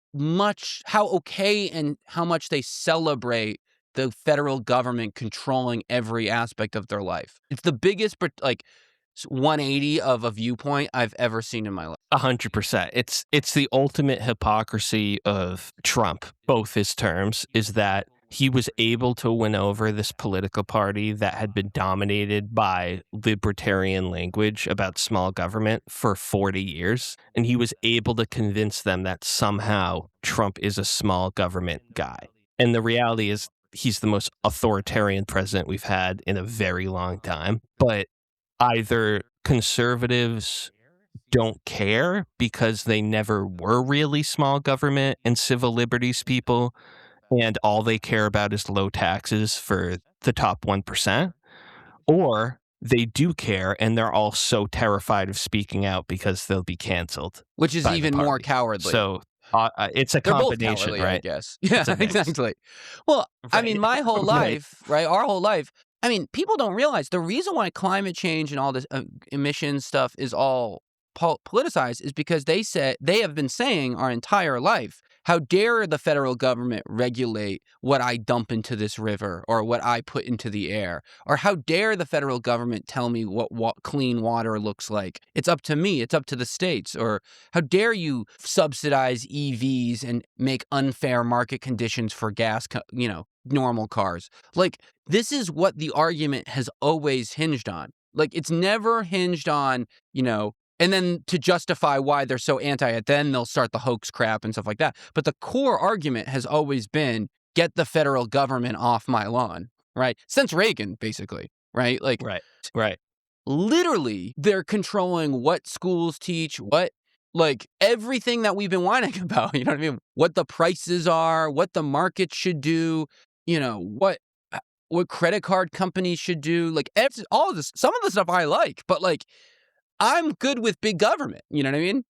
okay and how much they celebrate the federal government controlling every aspect of their life. It's the biggest 180 of a viewpoint I've ever seen in my life. 100%. It's the ultimate hypocrisy of Trump, both his terms, is that he was able to win over this political party that had been dominated by libertarian language about small government for 40 years. And he was able to convince them that somehow Trump is a small government guy. And the reality is he's the most authoritarian president we've had in a very long time. But either conservatives don't care because they never were really small government and civil liberties people, and all they care about is low taxes for the top 1%, or they do care and they're all so terrified of speaking out because they'll be canceled. Which is by the even more party. cowardly. So it's a They're both combination, cowardly, I right? guess. Yeah, It's a mix. exactly. Well, I mean, my whole Right. life, right? Our whole life. I mean, people don't realize the reason why climate change and all this emission stuff is all politicized is because they have been saying our entire life, how dare the federal government regulate what I dump into this river or what I put into the air, or how dare the federal government tell me what clean water looks like. It's up to me. It's up to the states. Or how dare you subsidize EVs and make unfair market conditions for gas, normal cars. Like, this is what the argument has always hinged on. Like, it's never hinged on, and then to justify why they're so anti it, then they'll start the hoax crap and stuff like that. But the core argument has always been, get the federal government off my lawn, right? Since Reagan, basically, right? Like, Right. literally, they're controlling what schools teach, everything that we've been whining about, you know what I mean? What the prices are, what the market should do, what credit card companies should do, all of this. Some of the stuff I like, but I'm good with big government. You know what I mean?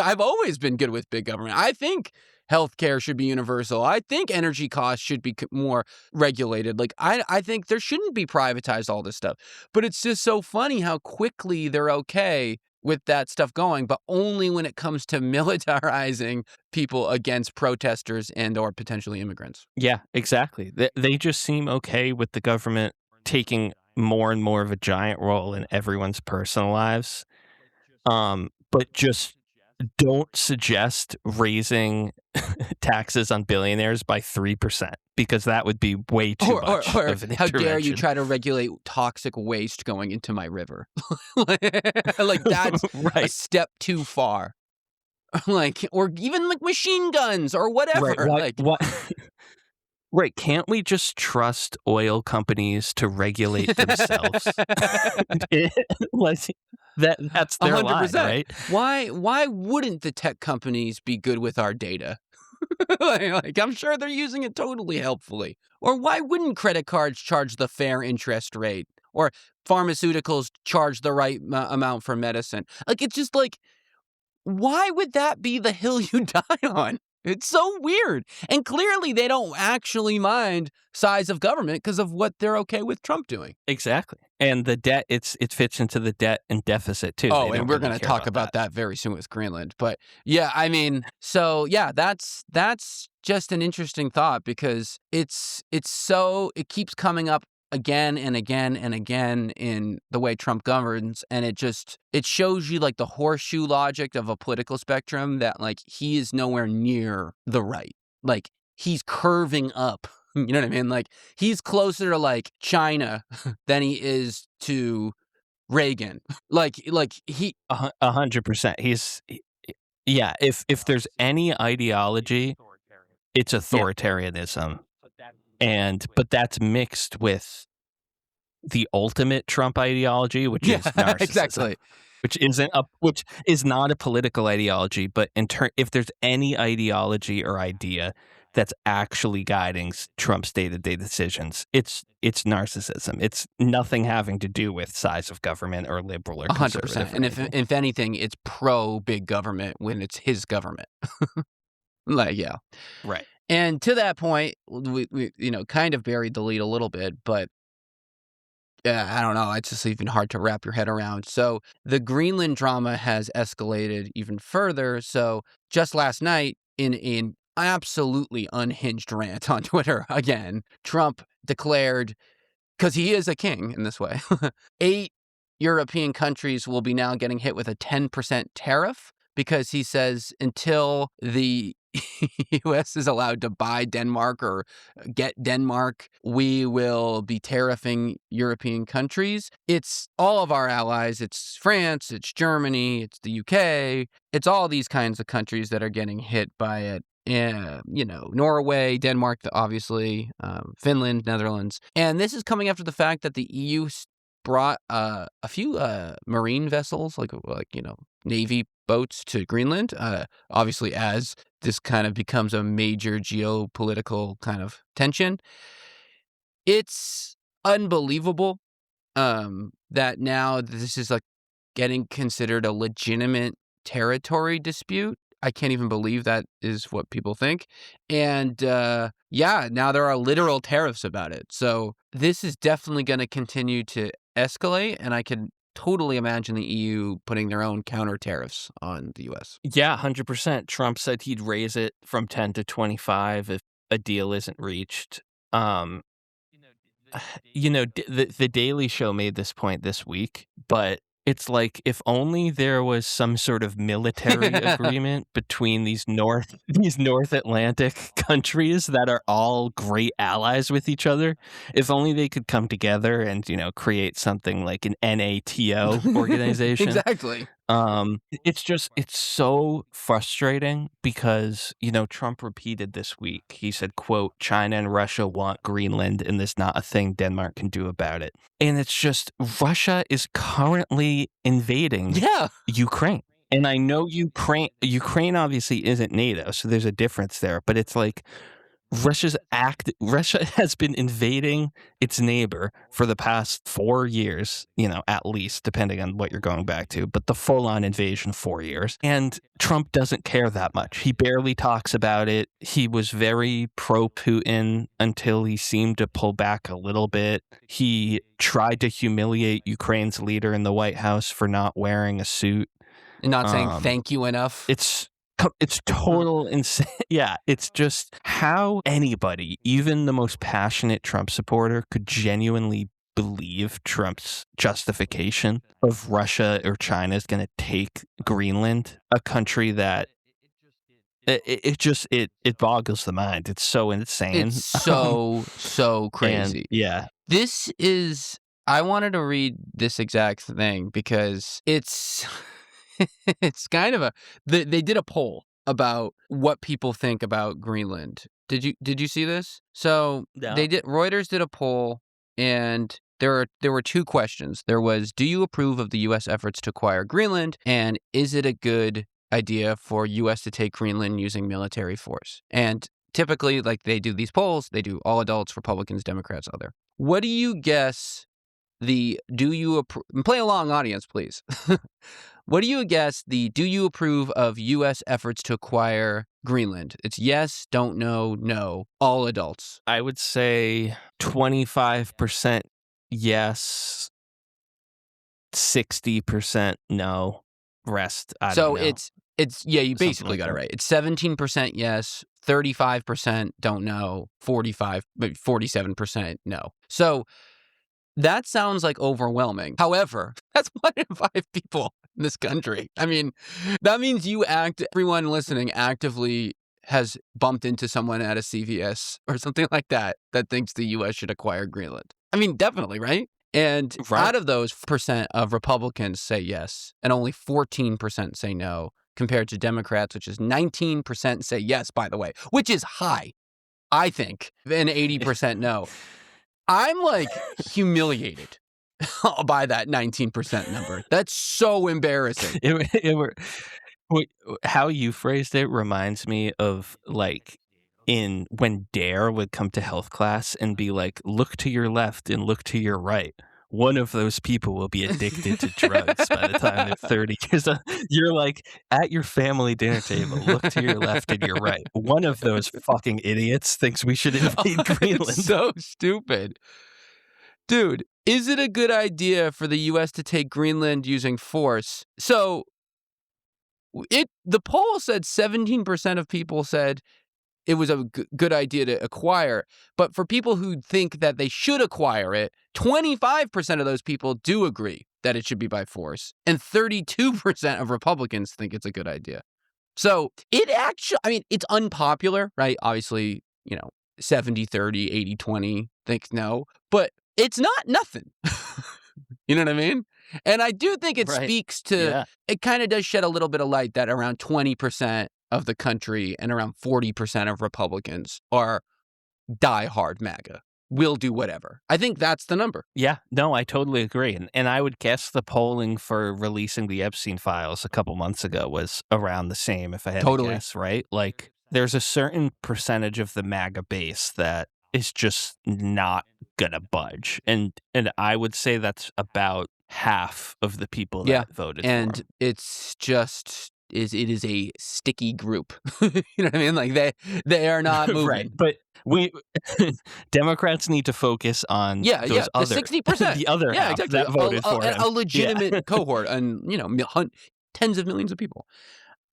I've always been good with big government. I think healthcare should be universal. I think energy costs should be more regulated. I think there shouldn't be privatized, all this stuff. But it's just so funny how quickly they're okay with that stuff going, but only when it comes to militarizing people against protesters and or potentially immigrants. Yeah, exactly. They just seem okay with the government taking more and more of a giant role in everyone's personal lives. But just don't suggest raising taxes on billionaires by 3%, because that would be way too much Or of an how dare you intervention. try to regulate toxic waste going into my river? That's a Right. step too far. Or even machine guns or whatever. Right. What? Right. Can't we just trust oil companies to regulate themselves? That's their line, 100%. right? Why wouldn't the tech companies be good with our data? I'm sure they're using it totally helpfully. Or why wouldn't credit cards charge the fair interest rate? Or pharmaceuticals charge the right amount for medicine? It's just why would that be the hill you die on? It's so weird. And clearly they don't actually mind size of government because of what they're okay with Trump doing. Exactly. And the debt, it fits into the debt and deficit too. Oh, and we're going to talk about that very soon with Greenland. But yeah, I mean, so yeah, that's just an interesting thought because it keeps coming up again and again and again in the way Trump governs, and it shows you the horseshoe logic of a political spectrum that he is nowhere near the right. He's curving up. You know what I mean? He's closer to China than he is to Reagan. He 100%. Yeah. If there's any ideology, it's authoritarianism. But that's mixed with the ultimate Trump ideology, which is narcissism. Exactly. Which is not a political ideology, but if there's any ideology or idea that's actually guiding Trump's day-to-day decisions, it's narcissism. It's nothing having to do with size of government or liberal or 100%. conservative. And if anything, it's pro big government when it's his government. Yeah. Right. And to that point, we kind of buried the lead a little bit, but I don't know. It's just even hard to wrap your head around. So the Greenland drama has escalated even further. So just last night, in an absolutely unhinged rant on Twitter, again, Trump declared, because he is a king in this way, 8 European countries will be now getting hit with a 10% tariff because he says until the U.S. is allowed to buy Denmark or get Denmark, we will be tariffing European countries. It's all of our allies. It's France, it's Germany, it's the UK. It's all these kinds of countries that are getting hit by it. Norway, Denmark, obviously, Finland, Netherlands. And this is coming after the fact that the EU brought a few marine vessels, like Navy boats to Greenland, obviously as this kind of becomes a major geopolitical kind of tension. It's unbelievable that now this is like getting considered a legitimate territory dispute. I can't even believe that is what people think. And now there are literal tariffs about it. So this is definitely going to continue to escalate, and I can totally imagine the EU putting their own counter tariffs on the U.S. Yeah, 100%. Trump said he'd raise it from 10 to 25 if a deal isn't reached. The Daily Show made this point this week, but it's like if only there was some sort of military agreement between these North Atlantic countries that are all great allies with each other. If only they could come together and, create something like an NATO organization. Exactly. It's so frustrating because, Trump repeated this week. He said, quote, China and Russia want Greenland and there's not a thing Denmark can do about it. And it's just Russia is currently invading Ukraine. And I know Ukraine obviously isn't NATO, so there's a difference there, but it's like Russia has been invading its neighbor for the past 4 years, at least, depending on what you're going back to, but the full-on invasion, 4 years. And Trump doesn't care that much. He barely talks about it. He was very pro-Putin until he seemed to pull back a little bit. He tried to humiliate Ukraine's leader in the White House for not wearing a suit. And not saying thank you enough. It's total insane. Yeah, it's just how anybody, even the most passionate Trump supporter, could genuinely believe Trump's justification of Russia or China is going to take Greenland, a country that it boggles the mind. It's so insane. It's so crazy. And, this is. I wanted to read this exact thing because it's. It's kind of they did a poll about what people think about Greenland. Did you see this? So No. Reuters did a poll, and there were two questions. There was, do you approve of the U.S. efforts to acquire Greenland, and is it a good idea for U.S. to take Greenland using military force? And typically, like they do these polls, they do all adults, Republicans, Democrats, other. What do you guess? Do you approve? Play along, audience, please. What do you guess do you approve of U.S. efforts to acquire Greenland? It's yes, don't know, no, all adults. I would say 25% yes, 60% no, rest I don't know. So it's you basically like got it that. right. It's 17% yes, 35% don't know, 47% no. So that sounds like overwhelming. However, that's 1 in 5 people in this country. I mean, that means everyone listening actively has bumped into someone at a CVS or something like that thinks the U.S. should acquire Greenland. I mean, definitely, right? And out of those, percent of Republicans say yes, and only 14% say no, compared to Democrats, which is 19% say yes, by the way, which is high, I think, and 80% no. I'm like humiliated by that 19% number. That's so embarrassing. How you phrased it reminds me of like when Dare would come to health class and be like, look to your left and look to your right. One of those people will be addicted to drugs by the time they're 30 years old. You're like at your family dinner table, look to your left and your right. One of those fucking idiots thinks we should invade Greenland. It's so stupid. Dude, is it a good idea for the U.S. to take Greenland using force? So the poll said 17% of people said it was a good idea to acquire. But for people who think that they should acquire it, 25% of those people do agree that it should be by force, and 32% of Republicans think it's a good idea. So it actually, I mean, it's unpopular, right? Obviously, 70-30, 80-20 think no, but it's not nothing. You know what I mean? And I do think it Right. speaks to, Yeah. it kind of does shed a little bit of light that around 20% of the country and around 40% of Republicans are diehard MAGA. Will do whatever. I think that's the number. Yeah, no, I totally agree. And I would guess the polling for releasing the Epstein files a couple months ago was around the same, if I had Totally. to guess, right? Like, there's a certain percentage of the MAGA base that is just not gonna budge. And I would say that's about half of the people that voted for And him. it's just it is a sticky group. You know what I mean? Like they are not moving. Right, but we Democrats need to focus on those the other 60%. the other Yeah, half exactly. that voted for him. A legitimate cohort, and tens of millions of people.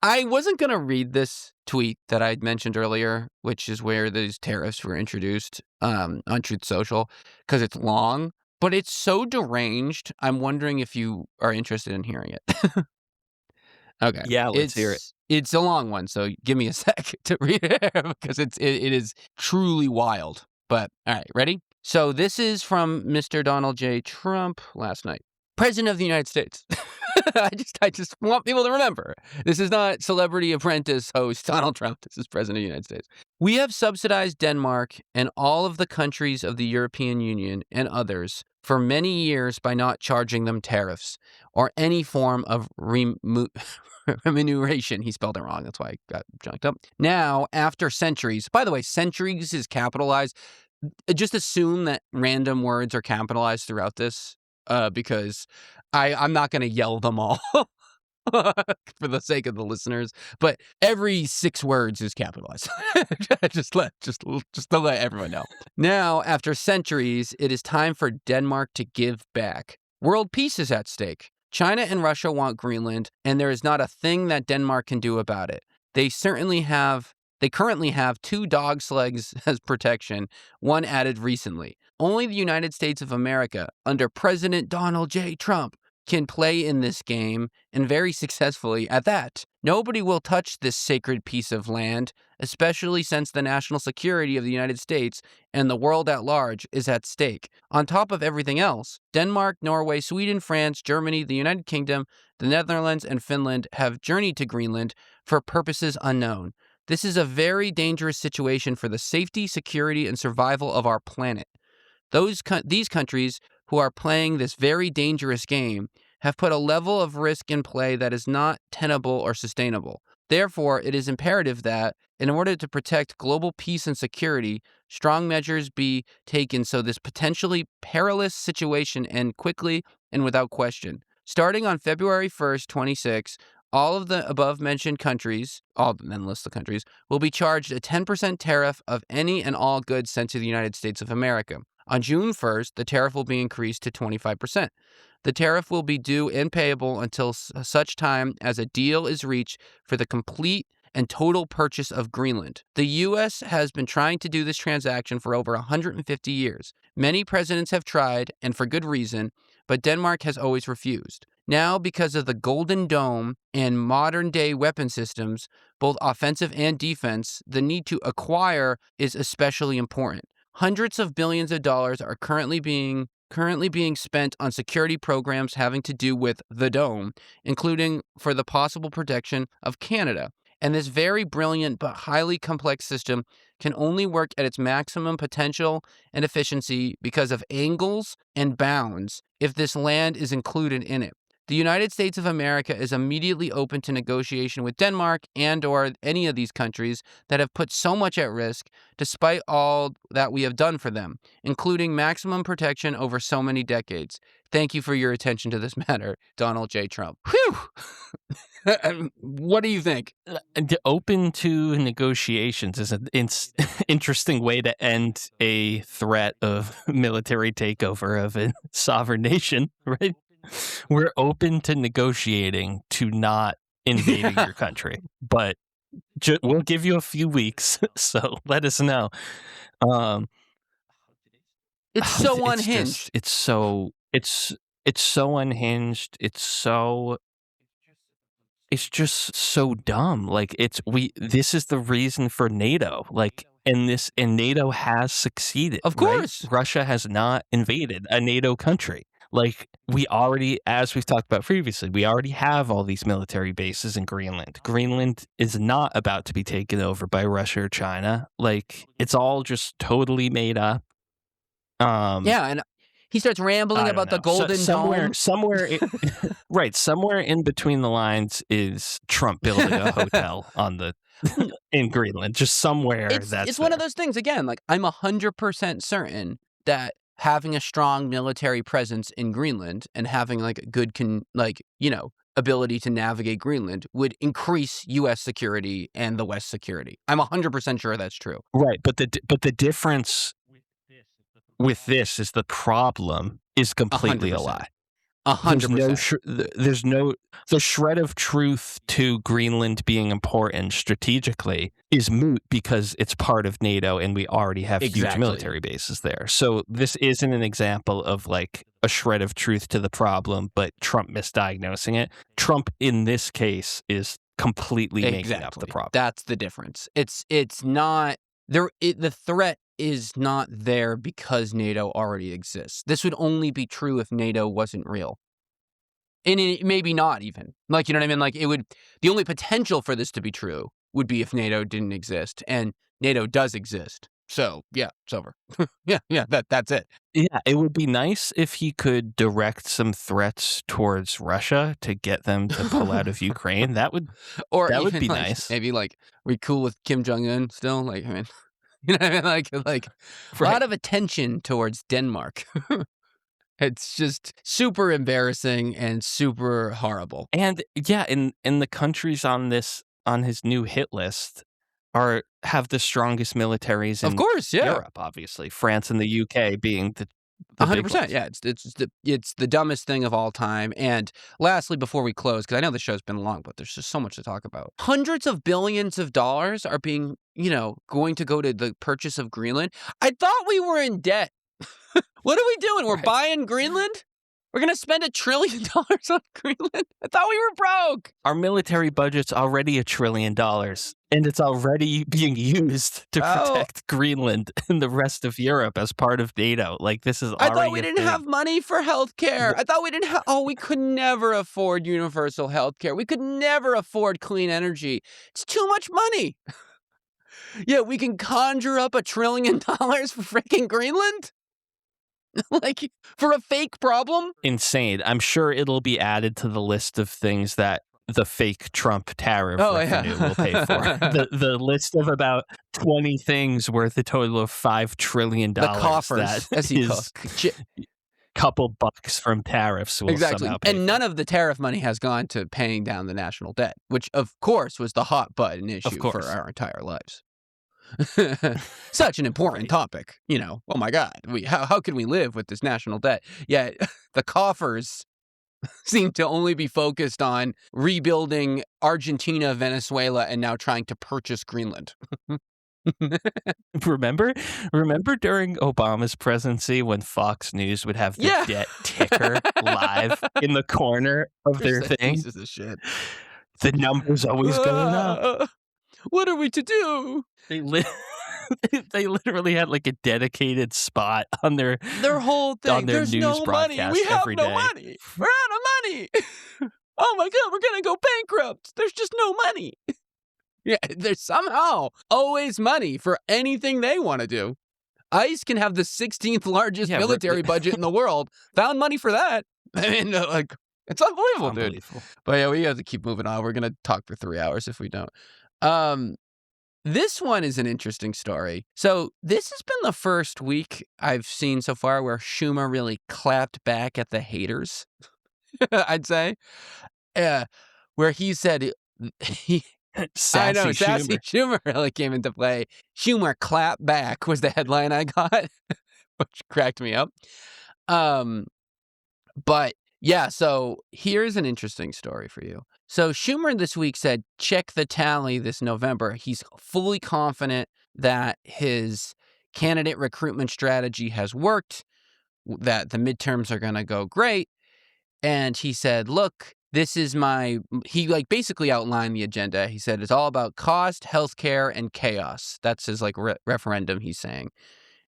I wasn't gonna read this tweet that I'd mentioned earlier, which is where these tariffs were introduced on Truth Social, because it's long, but it's so deranged. I'm wondering if you are interested in hearing it. Okay. Yeah, let's hear it. It's a long one, so give me a sec to read it because it is truly wild. But all right, ready? So this is from Mr. Donald J. Trump last night. President of the United States. I just want people to remember. This is not Celebrity Apprentice host Donald Trump. This is President of the United States. We have subsidized Denmark and all of the countries of the European Union and others for many years by not charging them tariffs or any form of remuneration. He spelled it wrong. That's why I got junked up. Now, after centuries, by the way, centuries is capitalized. Just assume that random words are capitalized throughout this because I'm not going to yell them all for the sake of the listeners, but every 6 words is capitalized. just to let everyone know. Now, after centuries, it is time for Denmark to give back. World peace is at stake. China and Russia want Greenland, and there is not a thing that Denmark can do about it. They currently have 2 dog's legs as protection, one added recently. Only the United States of America, under President Donald J. Trump, can play in this game, and very successfully at that. Nobody will touch this sacred piece of land, especially since the national security of the United States and the world at large is at stake. On top of everything else, Denmark, Norway, Sweden, France, Germany, the United Kingdom, the Netherlands, and Finland have journeyed to Greenland for purposes unknown. This is a very dangerous situation for the safety, security, and survival of our planet. These countries who are playing this very dangerous game have put a level of risk in play that is not tenable or sustainable. Therefore, it is imperative that, in order to protect global peace and security, strong measures be taken so this potentially perilous situation end quickly and without question. Starting on February 1st, 26, all of the above-mentioned countries, then list the countries, will be charged a 10% tariff of any and all goods sent to the United States of America. On June 1st, the tariff will be increased to 25%. The tariff will be due and payable until such time as a deal is reached for the complete and total purchase of Greenland. The U.S. has been trying to do this transaction for over 150 years. Many presidents have tried, and for good reason, but Denmark has always refused. Now, because of the Golden Dome and modern-day weapon systems, both offensive and defense, the need to acquire is especially important. Hundreds of billions of dollars are currently being spent on security programs having to do with the Dome, including for the possible protection of Canada. And this very brilliant but highly complex system can only work at its maximum potential and efficiency because of angles and bounds if this land is included in it. The United States of America is immediately open to negotiation with Denmark and/or any of these countries that have put so much at risk, despite all that we have done for them, including maximum protection over so many decades. Thank you for your attention to this matter, Donald J. Trump. Whew! What do you think? Open to negotiations is an interesting way to end a threat of military takeover of a sovereign nation, right? We're open to negotiating to not invading your country, but we'll give you a few weeks, so let us know. It's so unhinged. It's It's so unhinged. It's just so dumb. Like this is the reason for NATO. Like, and NATO has succeeded. Of right? course. Russia has not invaded a NATO country. Like, we already, as we've talked about previously, we already have all these military bases in Greenland. Greenland is not about to be taken over by Russia or China. Like, it's all just totally made up. Yeah, and he starts rambling I don't about the know. Golden Dome. Right, somewhere in between the lines is Trump building a hotel in Greenland, just somewhere. It's one of those things, again, like, I'm 100% certain that having a strong military presence in Greenland and having, like, a good ability to navigate Greenland would increase U.S. security and the West security. I'm 100% sure that's true. Right, but the difference with this is the problem is completely a 100%. lie. 100%. There's no the shred of truth to Greenland being important strategically is moot because it's part of NATO and we already have huge Exactly. military bases there. So this isn't an example of like a shred of truth to the problem, but Trump misdiagnosing it. Trump in this case is completely making up the problem. That's the difference. It's not there. The threat is not there because NATO already exists. This would only be true if NATO wasn't real. And maybe not even. Like, you know what I mean? Like, the only potential for this to be true would be if NATO didn't exist. And NATO does exist. So, yeah, it's over. yeah, that's it. Yeah, it would be nice if he could direct some threats towards Russia to get them to pull out of Ukraine. That would be nice. Maybe, like, we cool with Kim Jong-un still? Like, I mean, you know what I mean? Like a lot of attention towards Denmark. It's just super embarrassing and super horrible. And yeah, in the countries on his new hit list have the strongest militaries in of course, yeah. Europe, obviously. France and the UK being the 100%. Yeah, it's the dumbest thing of all time. And lastly, before we close, because I know the show's been long, but there's just so much to talk about. Hundreds of billions of dollars are being, going to go to the purchase of Greenland. I thought we were in debt. What are we doing? We're buying Greenland? We're going to spend $1 trillion on Greenland? I thought we were broke. Our military budget's already $1 trillion, and it's already being used to protect Greenland and the rest of Europe as part of NATO. Like, this is already I thought we didn't have money for healthcare. I thought we didn't have... we could never afford universal healthcare. We could never afford clean energy. It's too much money. Yeah, we can conjure up $1 trillion for freaking Greenland? Like, for a fake problem? Insane. I'm sure it'll be added to the list of things that the fake Trump tariff revenue will pay for. The list of about 20 things worth a total of $5 trillion. The coffers, as he calls. Couple bucks from tariffs will somehow pay and none of the tariff money has gone to paying down the national debt, which, of course, was the hot button issue for our entire lives. Such an important topic, Oh my God, how can we live with this national debt? Yet the coffers seem to only be focused on rebuilding Argentina, Venezuela, and now trying to purchase Greenland. Remember during Obama's presidency when Fox News would have the debt ticker live in the corner of their thing? Pieces of shit. The number's always going up. What are we to do? They literally had like a dedicated spot on their whole thing. On their There's news no money. broadcast We have every no day. money. We're out of money. Oh my God, we're gonna go bankrupt. There's just no money. Yeah, there's somehow always money for anything they want to do. ICE can have the 16th largest military budget in the world. Found money for that. I mean, it's unbelievable, dude. But yeah, we have to keep moving on. We're gonna talk for 3 hours if we don't. This one is an interesting story. So this has been the first week I've seen so far where Schumer really clapped back at the haters, I'd say. Where he said Sassy Schumer really came into play. Schumer clap back was the headline I got, which cracked me up. But yeah, so here's an interesting story for you. So Schumer this week said, check the tally this November. He's fully confident that his candidate recruitment strategy has worked, that the midterms are going to go great. And he said, look, this is he like basically outlined the agenda. He said it's all about cost, healthcare, and chaos. That's his like referendum he's saying.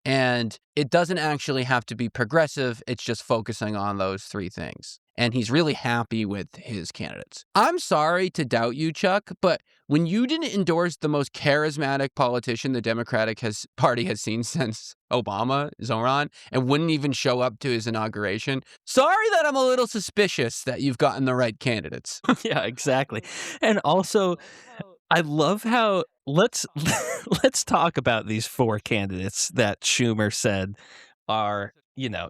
And it doesn't actually have to be progressive. It's just focusing on those three things. And he's really happy with his candidates. I'm sorry to doubt you, Chuck, but when you didn't endorse the most charismatic politician the Democratic Party has seen since Obama, Zoran, and wouldn't even show up to his inauguration, sorry that I'm a little suspicious that you've gotten the right candidates. Yeah, exactly. And also, I love how let's talk about these four candidates that Schumer said are,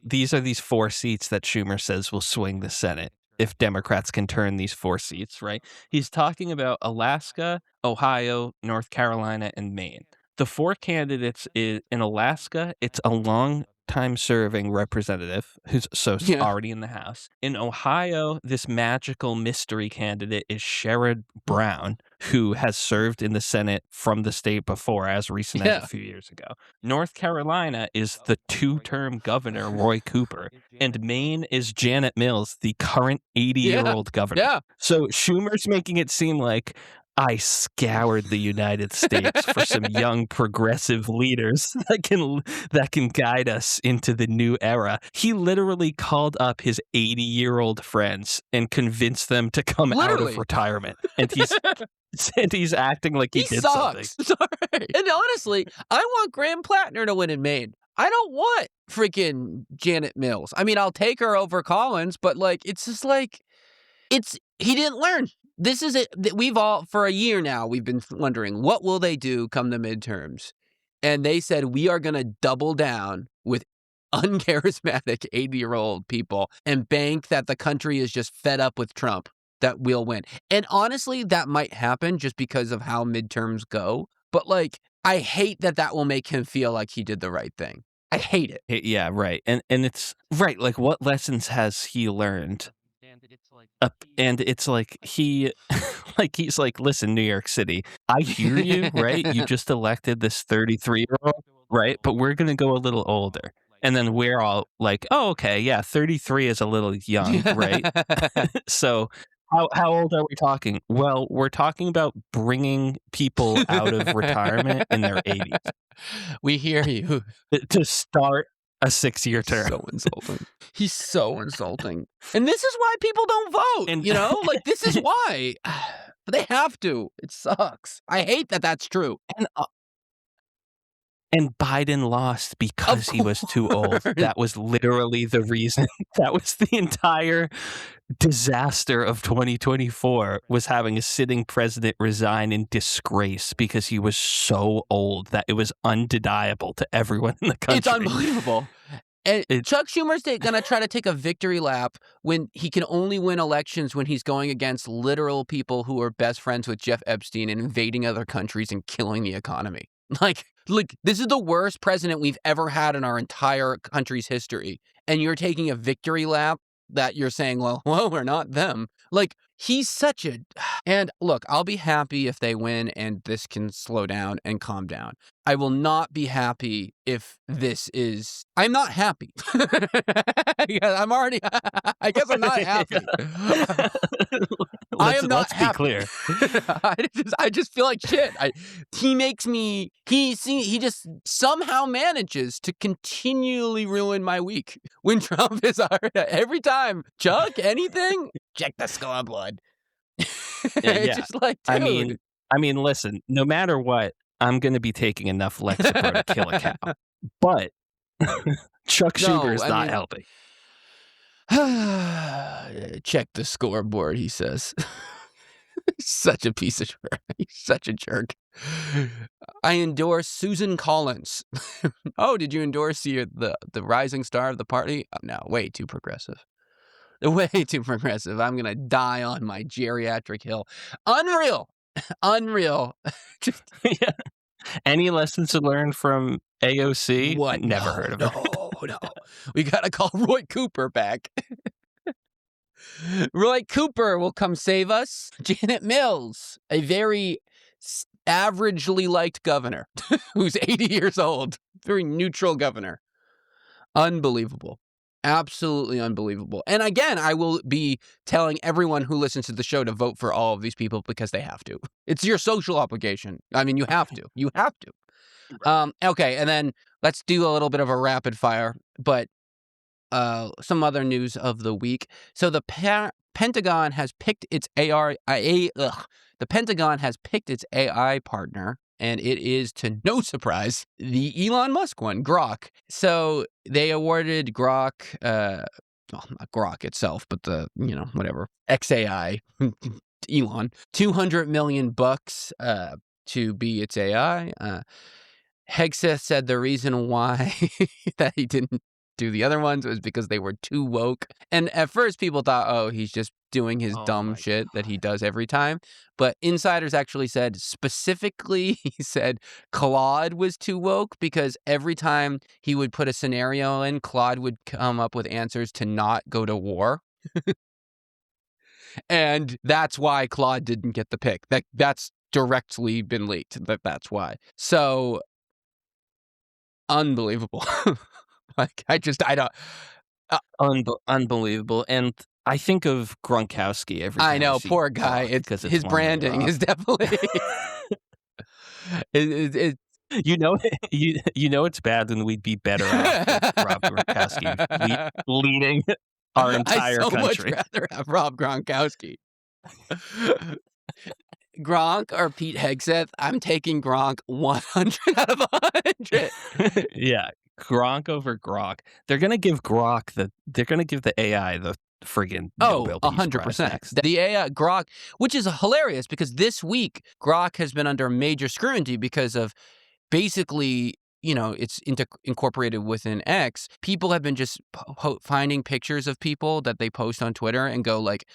these are these 4 seats that Schumer says will swing the Senate if Democrats can turn these 4 seats, right? He's talking about Alaska, Ohio, North Carolina, and Maine. The 4 candidates in Alaska, it's a long-time serving representative who's already in the House. In Ohio, this magical mystery candidate is Sherrod Brown, who has served in the Senate from the state before, as recent as a few years ago. North Carolina is the 2-term governor, Roy Cooper, and Maine is Janet Mills, the current 80-year-old governor. Yeah. So Schumer's making it seem like I scoured the United States for some young progressive leaders that can guide us into the new era. He literally called up his 80-year-old friends and convinced them to come out of retirement. And he's acting like he did something. Sorry. And honestly, I want Graham Plattner to win in Maine. I don't want freaking Janet Mills. I mean, I'll take her over Collins, but like, it's just like, he didn't learn. This is it. We've all, for a year now, we've been wondering, what will they do come the midterms? And they said, we are going to double down with uncharismatic 80-year-old people and bank that the country is just fed up with Trump, that we'll win. And honestly, that might happen just because of how midterms go. But like, I hate that will make him feel like he did the right thing. I hate it. Yeah, right. And it's right. Like, what lessons has he learned? And it's like he's like, listen, New York City, I hear you, right? You just elected this 33-year-old, right? But we're going to go a little older. And then we're all like, oh, okay, yeah, 33 is a little young, right? So how old are we talking? Well, we're talking about bringing people out of retirement in their 80s. We hear you. To start a 6-year term. So insulting. He's so insulting. And this is why people don't vote. And like, this is why. But they have to. It sucks. I hate that that's true. And Biden lost because he was too old. That was literally the reason. That was the entire disaster of 2024, was having a sitting president resign in disgrace because he was so old that it was undeniable to everyone in the country. It's unbelievable. And Chuck Schumer's going to try to take a victory lap when he can only win elections when he's going against literal people who are best friends with Jeff Epstein and invading other countries and killing the economy. Like, this is the worst president we've ever had in our entire country's history. And you're taking a victory lap that you're saying, well, we're not them. Like, he's such a... And look, I'll be happy if they win and this can slow down and calm down. I will not be happy if this is... I'm not happy. I'm already... I guess I'm not happy. I am not happy. Let's be clear. I just feel like shit. He makes me... He just somehow manages to continually ruin my week when Trump is every time. Chuck, anything? Check the scoreboard. Yeah. Just like, dude. I mean, listen, no matter what, I'm going to be taking enough Lexapro to kill a cow. But Chuck Schumer is not helping. Check the scoreboard, he says. Such a piece of shit. He's such a jerk. I endorse Susan Collins. Oh, did you endorse the rising star of the party? No, way too progressive. Way too progressive. I'm going to die on my geriatric hill. Unreal. Yeah. Any lessons to learn from AOC? What? Never heard of it. No. We got to call Roy Cooper back. Roy Cooper will come save us. Janet Mills, a very averagely liked governor who's 80 years old. Very neutral governor. Unbelievable. Absolutely unbelievable. And again, I will be telling everyone who listens to the show to vote for all of these people because they have to. It's your social obligation. I mean, you have to. You have to. Okay, and then let's do a little bit of a rapid fire, but some other news of the week. So the Pentagon has picked its the Pentagon has picked its AI partner, and it is, to no surprise, the Elon Musk one, Grok. So they awarded Grok, well, not Grok itself, but the, whatever, XAI, Elon, $200 million to be its AI. Hegseth said the reason why that he didn't do the other ones was because they were too woke. And at first people thought, oh, he's just doing his dumb shit that he does every time. But insiders actually said, specifically, he said Claude was too woke because every time he would put a scenario in, Claude would come up with answers to not go to war. And that's why Claude didn't get the pick. That's directly been leaked. That's why. So unbelievable. Like, I don't. Unbelievable. And I think of Gronkowski every time I know, see poor guy. Gronk, His branding is definitely. it, you know it's bad, and we'd be better off with Rob Gronkowski leading our entire country. I'd so much rather have Rob Gronkowski. Gronk or Pete Hegseth? I'm taking Gronk 100 out of 100. Yeah, Gronk over Grok. They're gonna give the AI the friggin' Nobel Peace 100%. The AI Grok, which is hilarious because this week Grok has been under major scrutiny because of basically, it's incorporated within X. People have been just finding pictures of people that they post on Twitter and go like,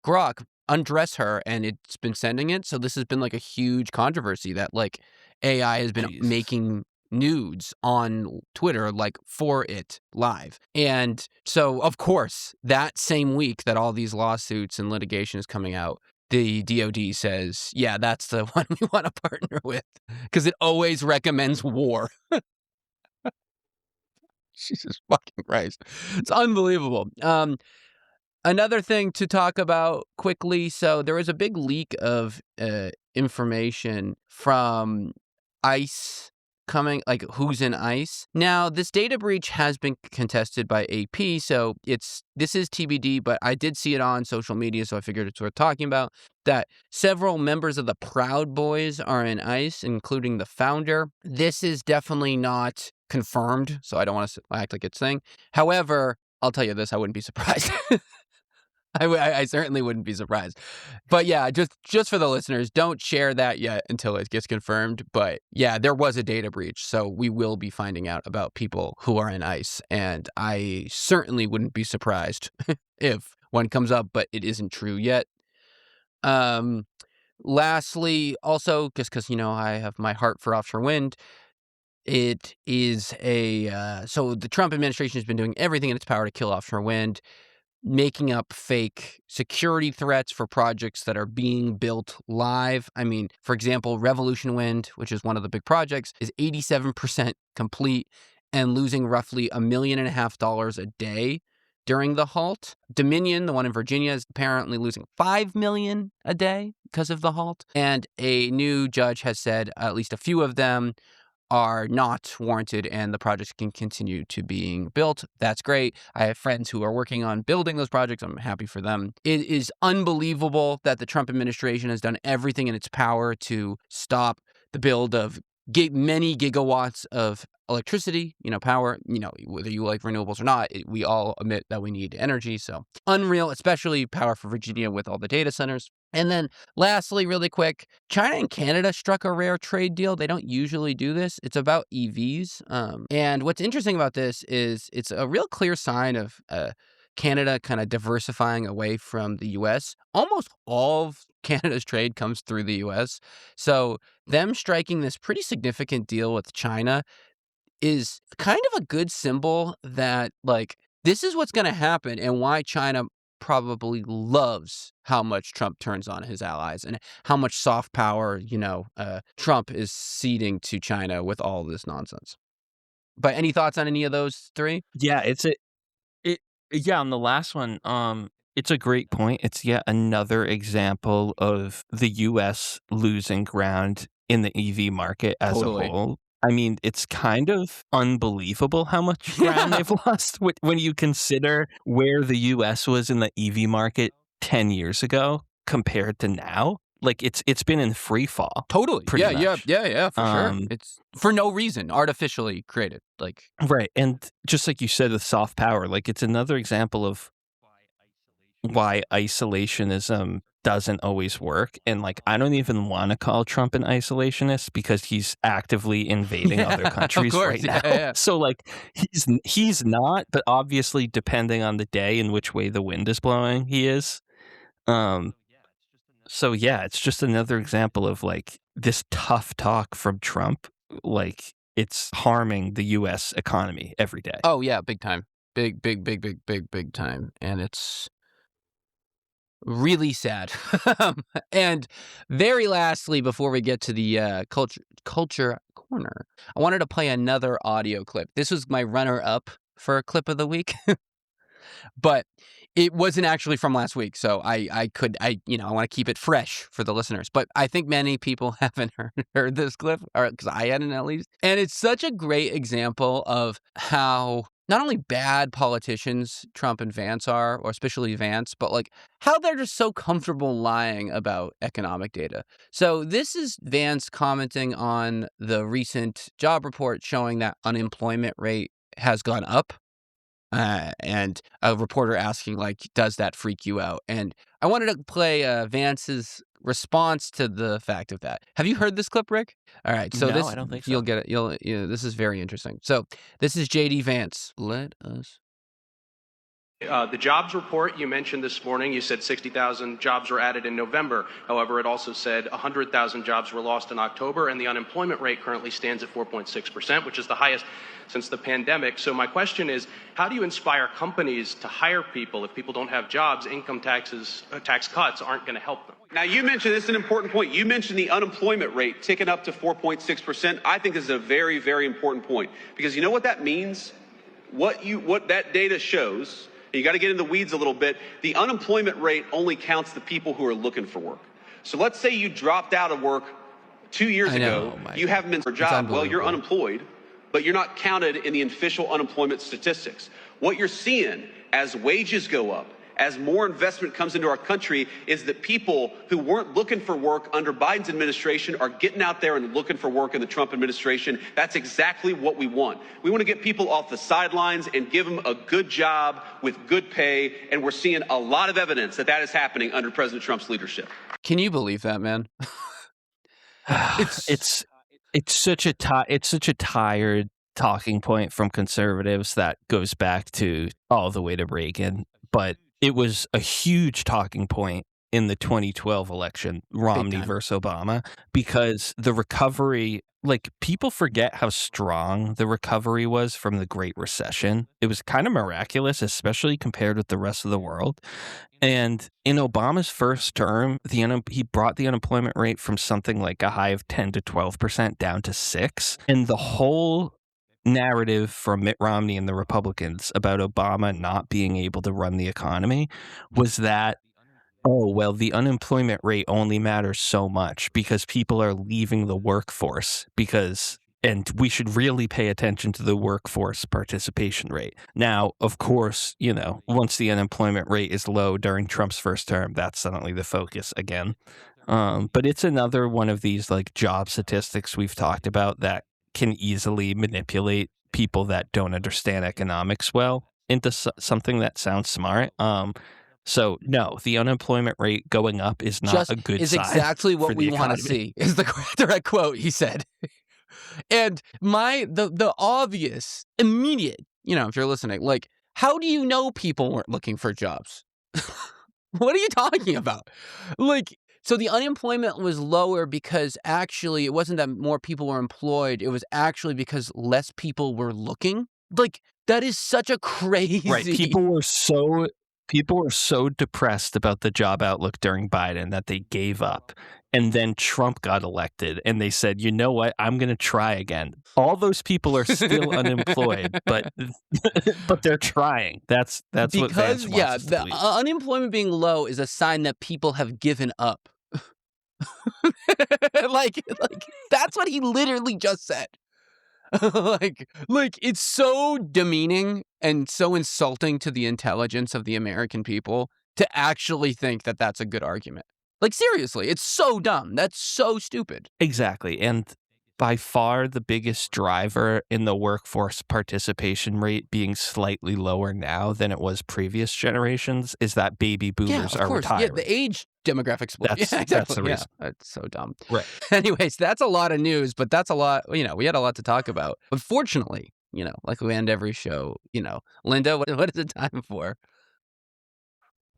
Grok, undress her, and it's been sending it. So this has been like a huge controversy that like AI has been making nudes on Twitter like for it live. And so of course that same week that all these lawsuits and litigation is coming out, the DOD says, yeah, that's the one we want to partner with because it always recommends war. Jesus fucking Christ. It's unbelievable. Another thing to talk about quickly. So there was a big leak of information from ICE coming, like who's in ICE. Now, this data breach has been contested by AP, so this is TBD, but I did see it on social media, so I figured it's worth talking about, that several members of the Proud Boys are in ICE, including the founder. This is definitely not confirmed, so I don't want to act like it's a thing. However, I'll tell you this, I wouldn't be surprised. I certainly wouldn't be surprised. But yeah, just for the listeners, don't share that yet until it gets confirmed. But yeah, there was a data breach, so we will be finding out about people who are in ICE. And I certainly wouldn't be surprised if one comes up, but it isn't true yet. Lastly, also, just because, I have my heart for offshore wind, it is so the Trump administration has been doing everything in its power to kill offshore wind, making up fake security threats for projects that are being built live. I mean, for example, Revolution Wind, which is one of the big projects, is 87% complete and losing roughly $1.5 million a day during the halt. Dominion, the one in Virginia, is apparently losing $5 million a day because of the halt. And a new judge has said at least a few of them are not warranted and the projects can continue to being built. That's great. I have friends who are working on building those projects. I'm happy for them. It is unbelievable that the Trump administration has done everything in its power to stop the build of many gigawatts of electricity, power, whether you like renewables or not, we all admit that we need energy. So unreal, especially power for Virginia with all the data centers. And then lastly, really quick, China and Canada struck a rare trade deal. They don't usually do this. It's about EVs. And what's interesting about this is it's a real clear sign of Canada kind of diversifying away from the U.S. Almost all of Canada's trade comes through the U.S. So them striking this pretty significant deal with China is kind of a good symbol that, like, this is what's going to happen and why China probably loves how much Trump turns on his allies and how much soft power, Trump is ceding to China with all this nonsense. But any thoughts on any of those three? Yeah, Yeah, on the last one, it's a great point. It's yet another example of the US losing ground in the EV market as a Totally. whole. I mean, it's kind of unbelievable how much ground Yeah. they've lost when you consider where the US was in the EV market 10 years ago compared to now. Like it's been in free fall Totally. pretty Yeah, much. for sure. It's for no reason, artificially created. Like, Right, and just like you said with soft power, like, it's another example of why isolationism doesn't always work, and, like, I don't even wanna call Trump an isolationist because he's actively invading other yeah, of countries course. right Yeah, now. yeah. So, like, he's not, but obviously, depending on the day and which way the wind is blowing, he is. Um, so, yeah, it's just another example of, like, this tough talk from Trump, like, it's harming the US economy every day. Oh yeah, big time. Big time. And it's really sad. And very lastly, before we get to the culture corner, I wanted to play another audio clip. This was my runner up for a clip of the week, but it wasn't actually from last week. So I want to keep it fresh for the listeners. But I think many people haven't heard this clip, or because I hadn't at least. And it's such a great example of how not only bad politicians Trump and Vance are, or especially Vance, but like how they're just so comfortable lying about economic data. So this is Vance commenting on the recent job report showing that unemployment rate has gone up. And a reporter asking, like, does that freak you out? And I wanted to play Vance's response to the fact of that. Have you heard this clip, Rick? All right, so No, this I don't think you'll so. get it. This is very interesting. So this is JD Vance. Let us. The jobs report you mentioned this morning, you said 60,000 jobs were added in November. However, it also said 100,000 jobs were lost in October, and the unemployment rate currently stands at 4.6%, which is the highest since the pandemic. So my question is, how do you inspire companies to hire people if people don't have jobs? Income tax cuts aren't going to help them. Now, you mentioned, this is an important point. You mentioned the unemployment rate ticking up to 4.6%. I think this is a very, very important point, because you know what that means? What that data shows, and you got to get in the weeds a little bit, the unemployment rate only counts the people who are looking for work. So let's say you dropped out of work 2 years ago, you haven't been for a job, well, you're unemployed, but you're not counted in the official unemployment statistics. What you're seeing as wages go up, as more investment comes into our country, is that people who weren't looking for work under Biden's administration are getting out there and looking for work in the Trump administration. That's exactly what we want. We want to get people off the sidelines and give them a good job with good pay, and we're seeing a lot of evidence that that is happening under President Trump's leadership. Can you believe that, man? It's such a tired talking point from conservatives that goes back to all the way to Reagan, but it was a huge talking point in the 2012 election, Romney time. versus Obama, because the recovery, like, people forget how strong the recovery was from the Great Recession. It was kind of miraculous, especially compared with the rest of the world. And in Obama's first term, he brought the unemployment rate from something like a high of 10 to 12% down to 6%. And the whole narrative from Mitt Romney and the Republicans about Obama not being able to run the economy was that, oh, well, the unemployment rate only matters so much because people are leaving the workforce and we should really pay attention to the workforce participation rate. Now, of course, once the unemployment rate is low during Trump's first term, that's suddenly the focus again. But it's another one of these like job statistics we've talked about that can easily manipulate people that don't understand economics well into something that sounds smart. So no, the unemployment rate going up is not a good is sign exactly for what the we want to economy. see. Is the direct quote he said. And the obvious, immediate, if you're listening, like, how do you know people weren't looking for jobs? What are you talking about? Like, so the unemployment was lower because actually it wasn't that more people were employed. It was actually because less people were looking. Like, that is such a crazy. Right. People were so depressed about the job outlook during Biden that they gave up. And then Trump got elected and they said, you know what? I'm going to try again. All those people are still unemployed, but they're trying. That's what Because, Vance wants yeah, us to the believe. unemployment being low is a sign that people have given up. like that's what he literally just said. like it's so demeaning and so insulting to the intelligence of the American people to actually think that that's a good argument. Like, seriously, it's so dumb. That's so stupid. Exactly. And by far the biggest driver in the workforce participation rate being slightly lower now than it was previous generations is that baby boomers are retiring. Yeah, the age demographic split. That's, Yeah, exactly. That's the reason. Yeah, that's so dumb. Right. Anyways, that's a lot of news, but that's a lot, we had a lot to talk about. But fortunately, like we end every show, Linda, what is it time for?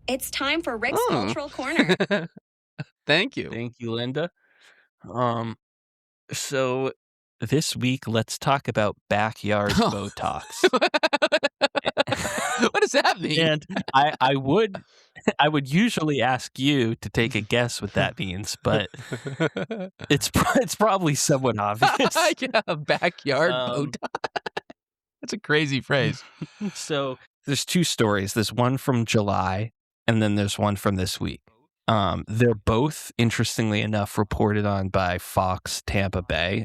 It's time for Rick's Cultural Corner. Thank you. Thank you, Linda. So this week, let's talk about backyard Botox. What does that mean? And I would usually ask you to take a guess what that means, but it's probably somewhat obvious. Yeah, backyard Botox. That's a crazy phrase. So there's two stories. There's one from July, and then there's one from this week. They're both, interestingly enough, reported on by Fox Tampa Bay.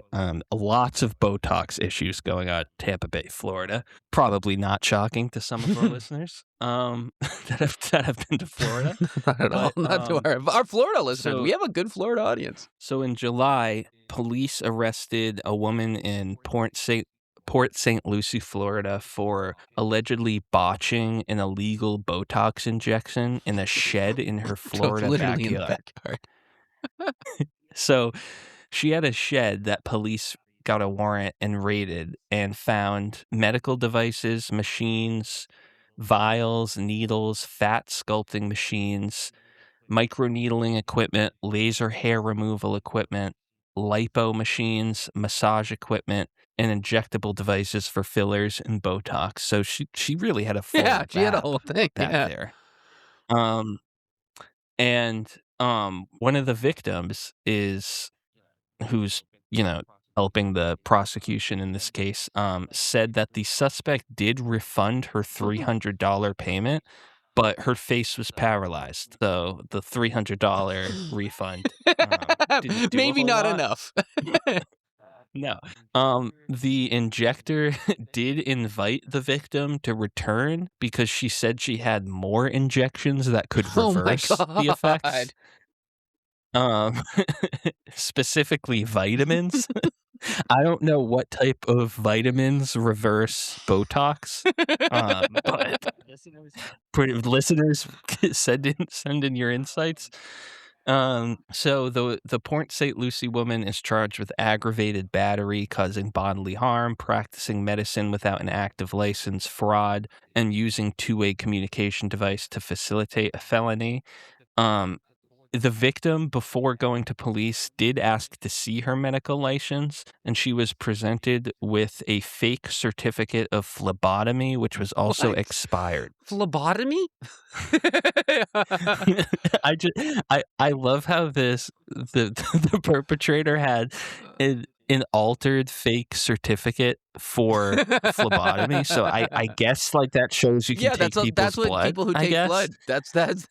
Lots of Botox issues going on in Tampa Bay, Florida. Probably not shocking to some of our listeners that have been to Florida. Not at all. Not to our Florida listeners. So, we have a good Florida audience. So in July, police arrested a woman in Port St. Lucie, Florida, for allegedly botching an illegal Botox injection in a shed in her Florida literally backyard. In the backyard. So she had a shed that police got a warrant and raided and found medical devices, machines, vials, needles, fat sculpting machines, microneedling equipment, laser hair removal equipment, lipo machines, massage equipment, and injectable devices for fillers and Botox. So she really had a full she had a whole thing back there. And one of the victims who's helping the prosecution in this case, said that the suspect did refund her $300 payment, but her face was paralyzed. So the $300 refund didn't do maybe not lot. enough. No. The injector did invite the victim to return because she said she had more injections that could reverse the effects. Specifically vitamins. I don't know what type of vitamins reverse Botox, but listeners send in your insights. So the Port St. Lucie woman is charged with aggravated battery, causing bodily harm, practicing medicine without an active license, fraud, and using two-way communication device to facilitate a felony. The victim, before going to police, did ask to see her medical license, and she was presented with a fake certificate of phlebotomy, which was also expired. Phlebotomy? I love how the perpetrator had an altered fake certificate for phlebotomy. So I guess that shows you can take people's that's what blood. People who take blood. That's.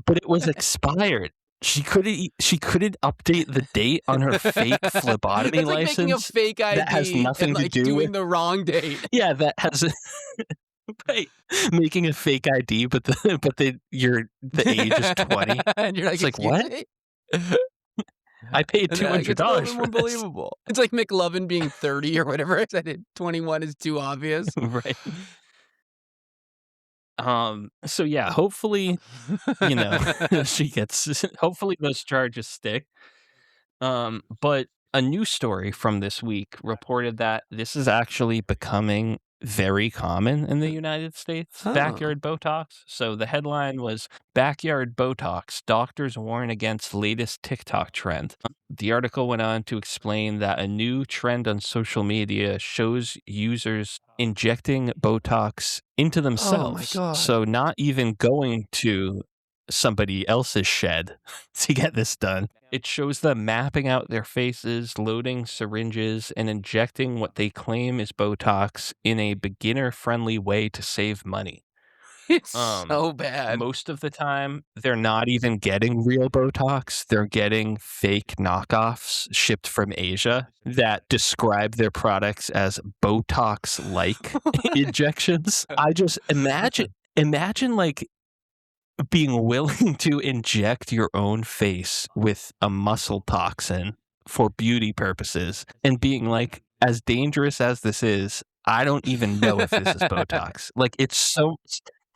But it was expired. She couldn't update the date on her fake phlebotomy license. Making a fake ID that has nothing and to do doing with the wrong date. Yeah, that has right. Making a fake ID, but the age is 20. And you're it's like what? I paid $200 for unbelievable. It's like McLovin being 30 or whatever. I said 21 is too obvious. Right. So yeah, hopefully, she gets, hopefully those charges stick. But a news story from this week reported that this is actually becoming very common in the United States, backyard Botox. So the headline was Backyard Botox, Doctors Warn Against Latest TikTok Trend. The article went on to explain that a new trend on social media shows users injecting Botox into Oh my themselves. God. So not even going to somebody else's shed to get this done. It shows them mapping out their faces, loading syringes, and injecting what they claim is Botox in a beginner-friendly way to save money. It's so bad. Most of the time, they're not even getting real Botox. They're getting fake knockoffs shipped from Asia that describe their products as Botox-like injections. I just imagine like being willing to inject your own face with a muscle toxin for beauty purposes and being like, as dangerous as this is, I don't even know if this is Botox. Like, it's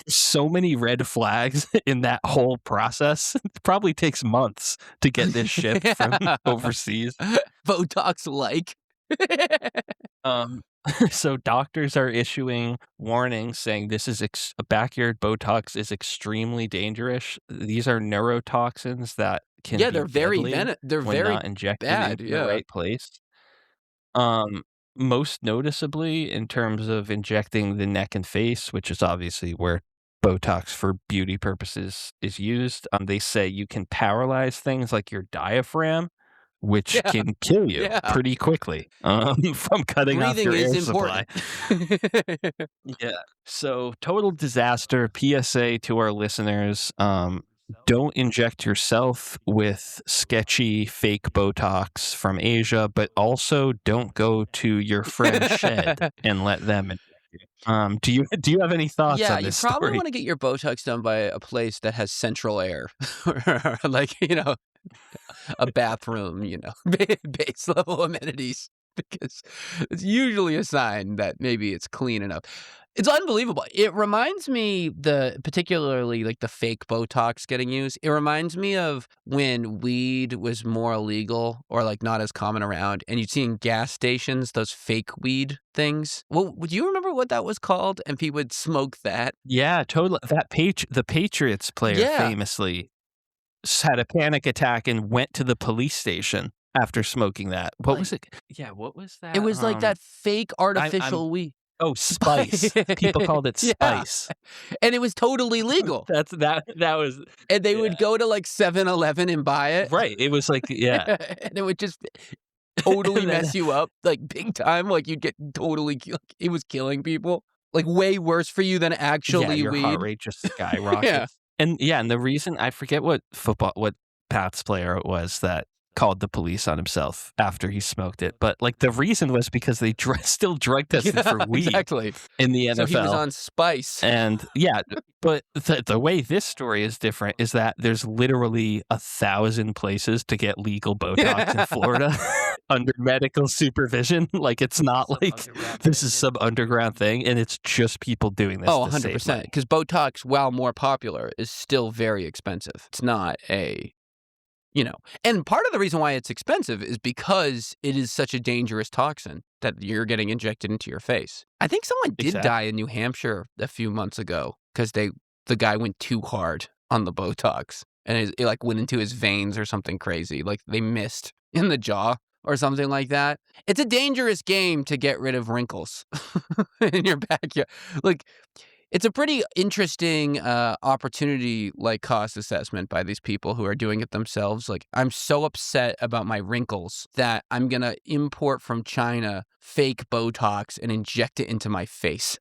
so many red flags in that whole process. It probably takes months to get this shipped from overseas. Botox-like. So doctors are issuing warnings saying this is backyard Botox is extremely dangerous. These are neurotoxins that can be they're very deadly they're when very not injected bad. into the right place. Most noticeably in terms of injecting the neck and face, which is obviously where Botox for beauty purposes is used. They say you can paralyze things like your diaphragm, which can kill you pretty quickly from cutting off Breathing your air is supply. important. Yeah. So total disaster. PSA to our listeners. Don't inject yourself with sketchy fake Botox from Asia, but also don't go to your friend's shed and let them inject you. Do you have any thoughts Yeah, on you this probably story? want to get your Botox done by a place that has central air, or like a bathroom, base level amenities, because it's usually a sign that maybe it's clean enough. It's unbelievable. It reminds me particularly like the fake Botox getting used. It reminds me of when weed was more illegal or like not as common around, and you'd see in gas stations those fake weed things. Well, do you remember what that was called? And people would smoke that. Yeah, totally. The Patriots player famously had a panic attack and went to the police station after smoking that. What was it? Yeah, what was that? It was like that fake artificial weed. Oh, spice. People called it spice. And it was totally legal. That was. And they would go to like 7-Eleven and buy it. Right. It was like, yeah. And it would just totally mess you up, like big time. Like you'd get totally, it was killing people. Like way worse for you than actually your weed. heart rate just skyrockets. And the reason, I forget what Pats player it was that called the police on himself after he smoked it, but like the reason was because they still drug tested for weed in the NFL. So he was on spice. And but the way this story is different is that there's literally 1,000 places to get legal Botox in Florida under medical supervision. Like it's not like this is some underground thing, and it's just people doing this. Oh, 100%. Because Botox, while more popular, is still very expensive. It's not and part of the reason why it's expensive is because it is such a dangerous toxin that you're getting injected into your face. I think someone did die in New Hampshire a few months ago because the guy went too hard on the Botox and it like went into his veins or something crazy. Like they missed in the jaw or something like that. It's a dangerous game to get rid of wrinkles in your backyard. Like, it's a pretty interesting opportunity, like cost assessment by these people who are doing it themselves. Like, I'm so upset about my wrinkles that I'm going to import from China fake Botox and inject it into my face.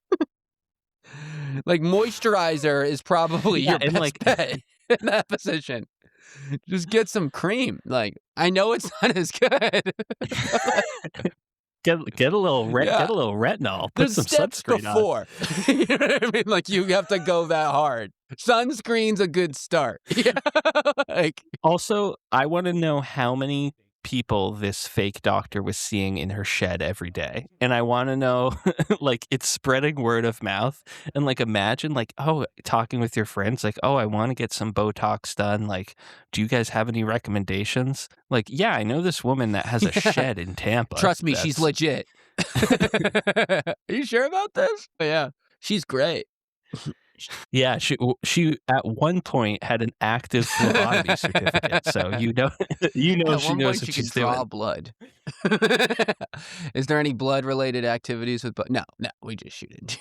Like, moisturizer is probably your best bet in that position. Just get some cream. Like, I know it's not as good. Get a little retinol. Put There's some steps sunscreen before. You know what I mean? Like you have to go that hard. Sunscreen's a good start. Yeah. Also, I want to know how many people this fake doctor was seeing in her shed every day, and I want to know, like, it's spreading word of mouth, and like imagine like, oh, talking with your friends, like, oh, I want to get some Botox done. Like, do you guys have any recommendations? Like, yeah, I know this woman that has a shed in Tampa. Trust me, she's legit. Are you sure about this? Yeah, she's great. Yeah, she at one point had an active phlebotomy certificate, so At she one knows point, what she she's could draw doing. blood. Is there any blood-related activities with? No, we just shoot it.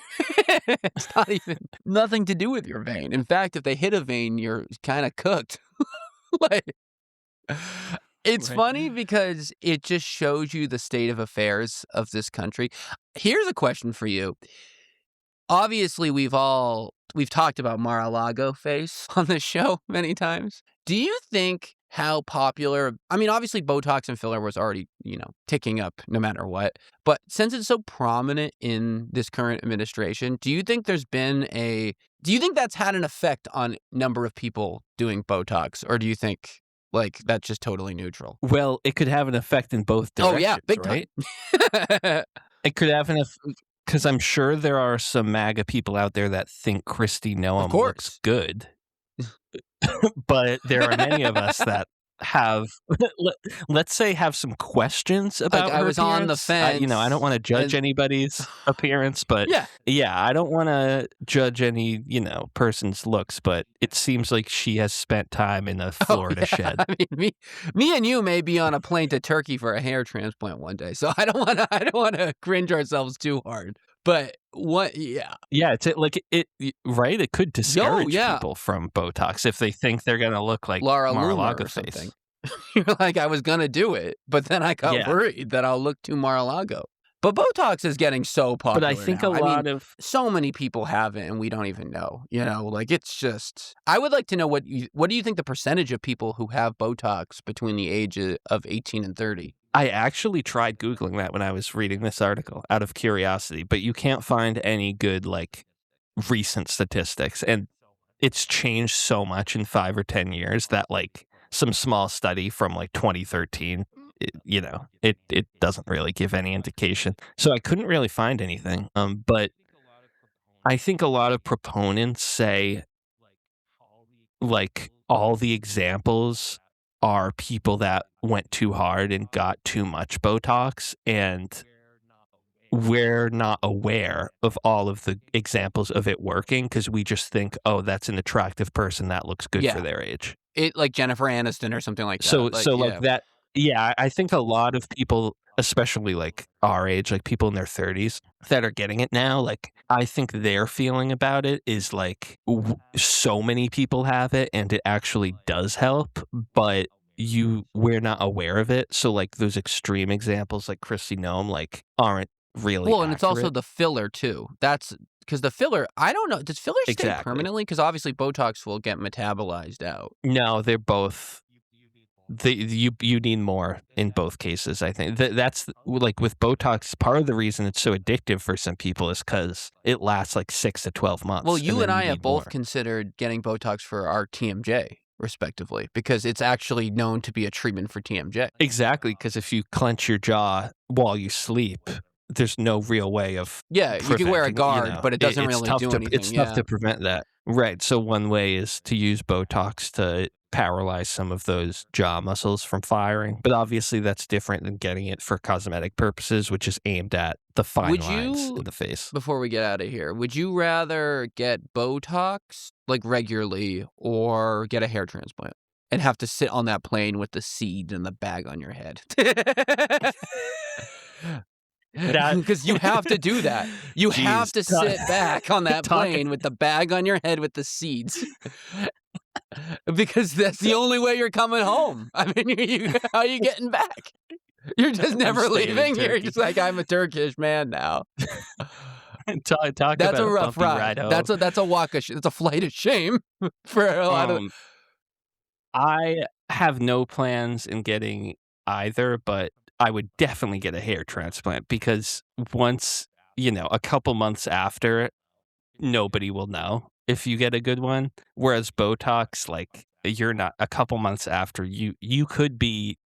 It's not even nothing to do with your vein. In fact, if they hit a vein, you're kind of cooked. Like, it's Right. funny because it just shows you the state of affairs of this country. Here's a question for you. Obviously, we've talked about Mar-a-Lago face on this show many times. Do you think how popular, I mean, obviously Botox and filler was already, ticking up no matter what, but since it's so prominent in this current administration, do you think that's had an effect on number of people doing Botox, or do you think like that's just totally neutral? Well, it could have an effect in both Oh directions, yeah, big right? time. It could have because I'm sure there are some MAGA people out there that think Kristi Noem looks course. good, but there are many of us that have, let's say, have some questions about I her was on the appearance. I don't fence, want to judge and anybody's appearance, but yeah. I don't want to judge any, person's looks, but it seems like she has spent time in a Florida shed. I mean, me and you may be on a plane to Turkey for a hair transplant one day, so I don't want to cringe ourselves too hard. But what? Yeah, Yeah, it's right. It could discourage yeah. people from Botox if they think they're gonna look like Laura Loomer Mar-a-Lago or face. something. You're like, I was gonna do it, but then I got Yeah. worried that I'll look too Mar-a-Lago. But Botox is getting so popular. But I think now. a lot of so many people have it, and we don't even know. Like it's just. I would like to know what do you think the percentage of people who have Botox between the ages of 18 and 30? I actually tried Googling that when I was reading this article out of curiosity, but you can't find any good recent statistics, and it's changed so much in 5 or 10 years that some small study from 2013, it doesn't really give any indication. So I couldn't really find anything. But I think a lot of proponents say all the examples are people that went too hard and got too much Botox, and we're not aware of all of the examples of it working because we just think, oh, that's an attractive person that looks good for their age. It like Jennifer Aniston or something like that. That. Yeah, I think a lot of people, especially our age, people in their 30s that are getting it now, I think their feeling about it is so many people have it and it actually does help, but we're not aware of it. So those extreme examples like Kristi Noem aren't really well, and it's also accurate. the filler too. That's because the filler, I don't know, does filler stay Exactly. permanently? Because obviously Botox will get metabolized out. No, they're both. You need more in both cases. I think that's with Botox. Part of the reason it's so addictive for some people is because it lasts 6 to 12 months. Well, you and I have both more. considered getting Botox for our TMJ, respectively, because it's actually known to be a treatment for TMJ. Exactly, because if you clench your jaw while you sleep, there's no real way of you can wear a guard, but it doesn't really do anything. It's tough to prevent that. Right. So one way is to use Botox to paralyze some of those jaw muscles from firing. But obviously that's different than getting it for cosmetic purposes, which is aimed at the fine lines in the face. Before we get out of here, would you rather get Botox regularly or get a hair transplant and have to sit on that plane with the seed and the bag on your head? Because you have to do that. You have to sit back on that plane with the bag on your head with the seeds. Because that's the only way you're coming home. I mean, how are you getting back? You're just never leaving. You're just I'm a Turkish man now. Talk that's about a rough ride home. That's a flight of shame for a lot of. I have no plans in getting either, but I would definitely get a hair transplant because once, a couple months after, nobody will know if you get a good one. Whereas Botox, you're not a couple months after you could be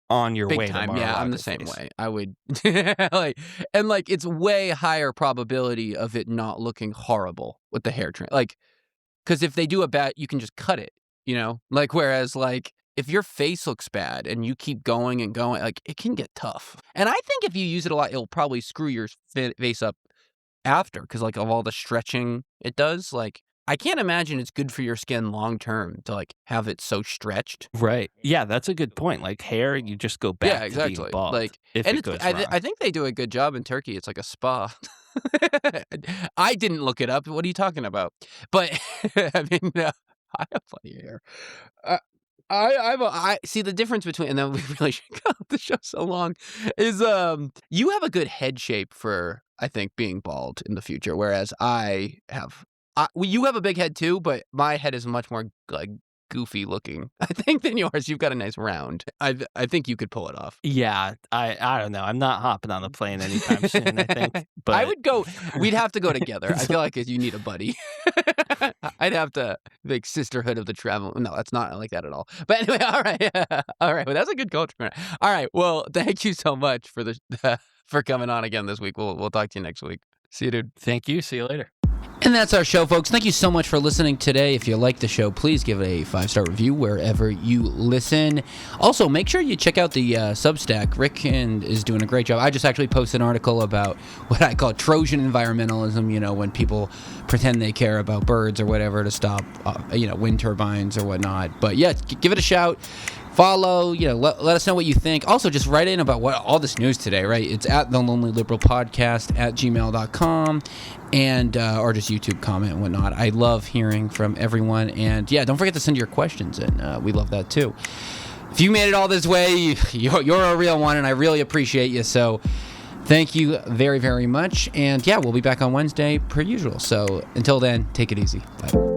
on your big way time. to Yeah, I'm the same way. I would it's way higher probability of it not looking horrible with the hair transplant. Because if they do a bad, you can just cut it. Whereas if your face looks bad and you keep going and going, it can get tough. And I think if you use it a lot, it'll probably screw your face up after because of all the stretching it does. I can't imagine it's good for your skin long term to like have it so stretched. Right. Yeah, that's a good point. Like hair, you just go back Yeah, to exactly. being bald Like, if and it goes I wrong. think they do a good job in Turkey. It's like a spa. I didn't look it up. What are you talking about? But I mean, I have plenty of hair. Uh, I see the difference between, and then we really should cut the show so long. Is you have a good head shape for, I think, being bald in the future, whereas well, you have a big head too, but my head is much more like goofy looking, I think, than yours. You've got a nice round. I think you could pull it off. Yeah, I don't know. I'm not hopping on the plane anytime soon, I think. But I would go. We'd have to go together. I feel like you need a buddy. I'd have to like sisterhood of the travel. No, that's not like that at all. But anyway, all right, all right. Well, that's a good culture. All right. Well, thank you so much for for coming on again this week. We'll talk to you next week. See you, dude. Thank you. See you later. And that's our show, folks. Thank you so much for listening today. If you like the show, please give it a 5-star review wherever you listen. Also, make sure you check out the Substack. Rick is doing a great job. I just actually posted an article about what I call Trojan environmentalism, when people pretend they care about birds or whatever to stop, wind turbines or whatnot. But yeah, give it a shout. Follow, let us know what you think. Also, just write in about all this news today, right? It's at The Lonely Liberal Podcast at gmail.com and or just YouTube comment and whatnot. I love hearing from everyone. And yeah, don't forget to send your questions in. We love that too. If you made it all this way, you're a real one, and I really appreciate you. So thank you very, very much. And yeah, we'll be back on Wednesday per usual. So until then, take it easy. Bye.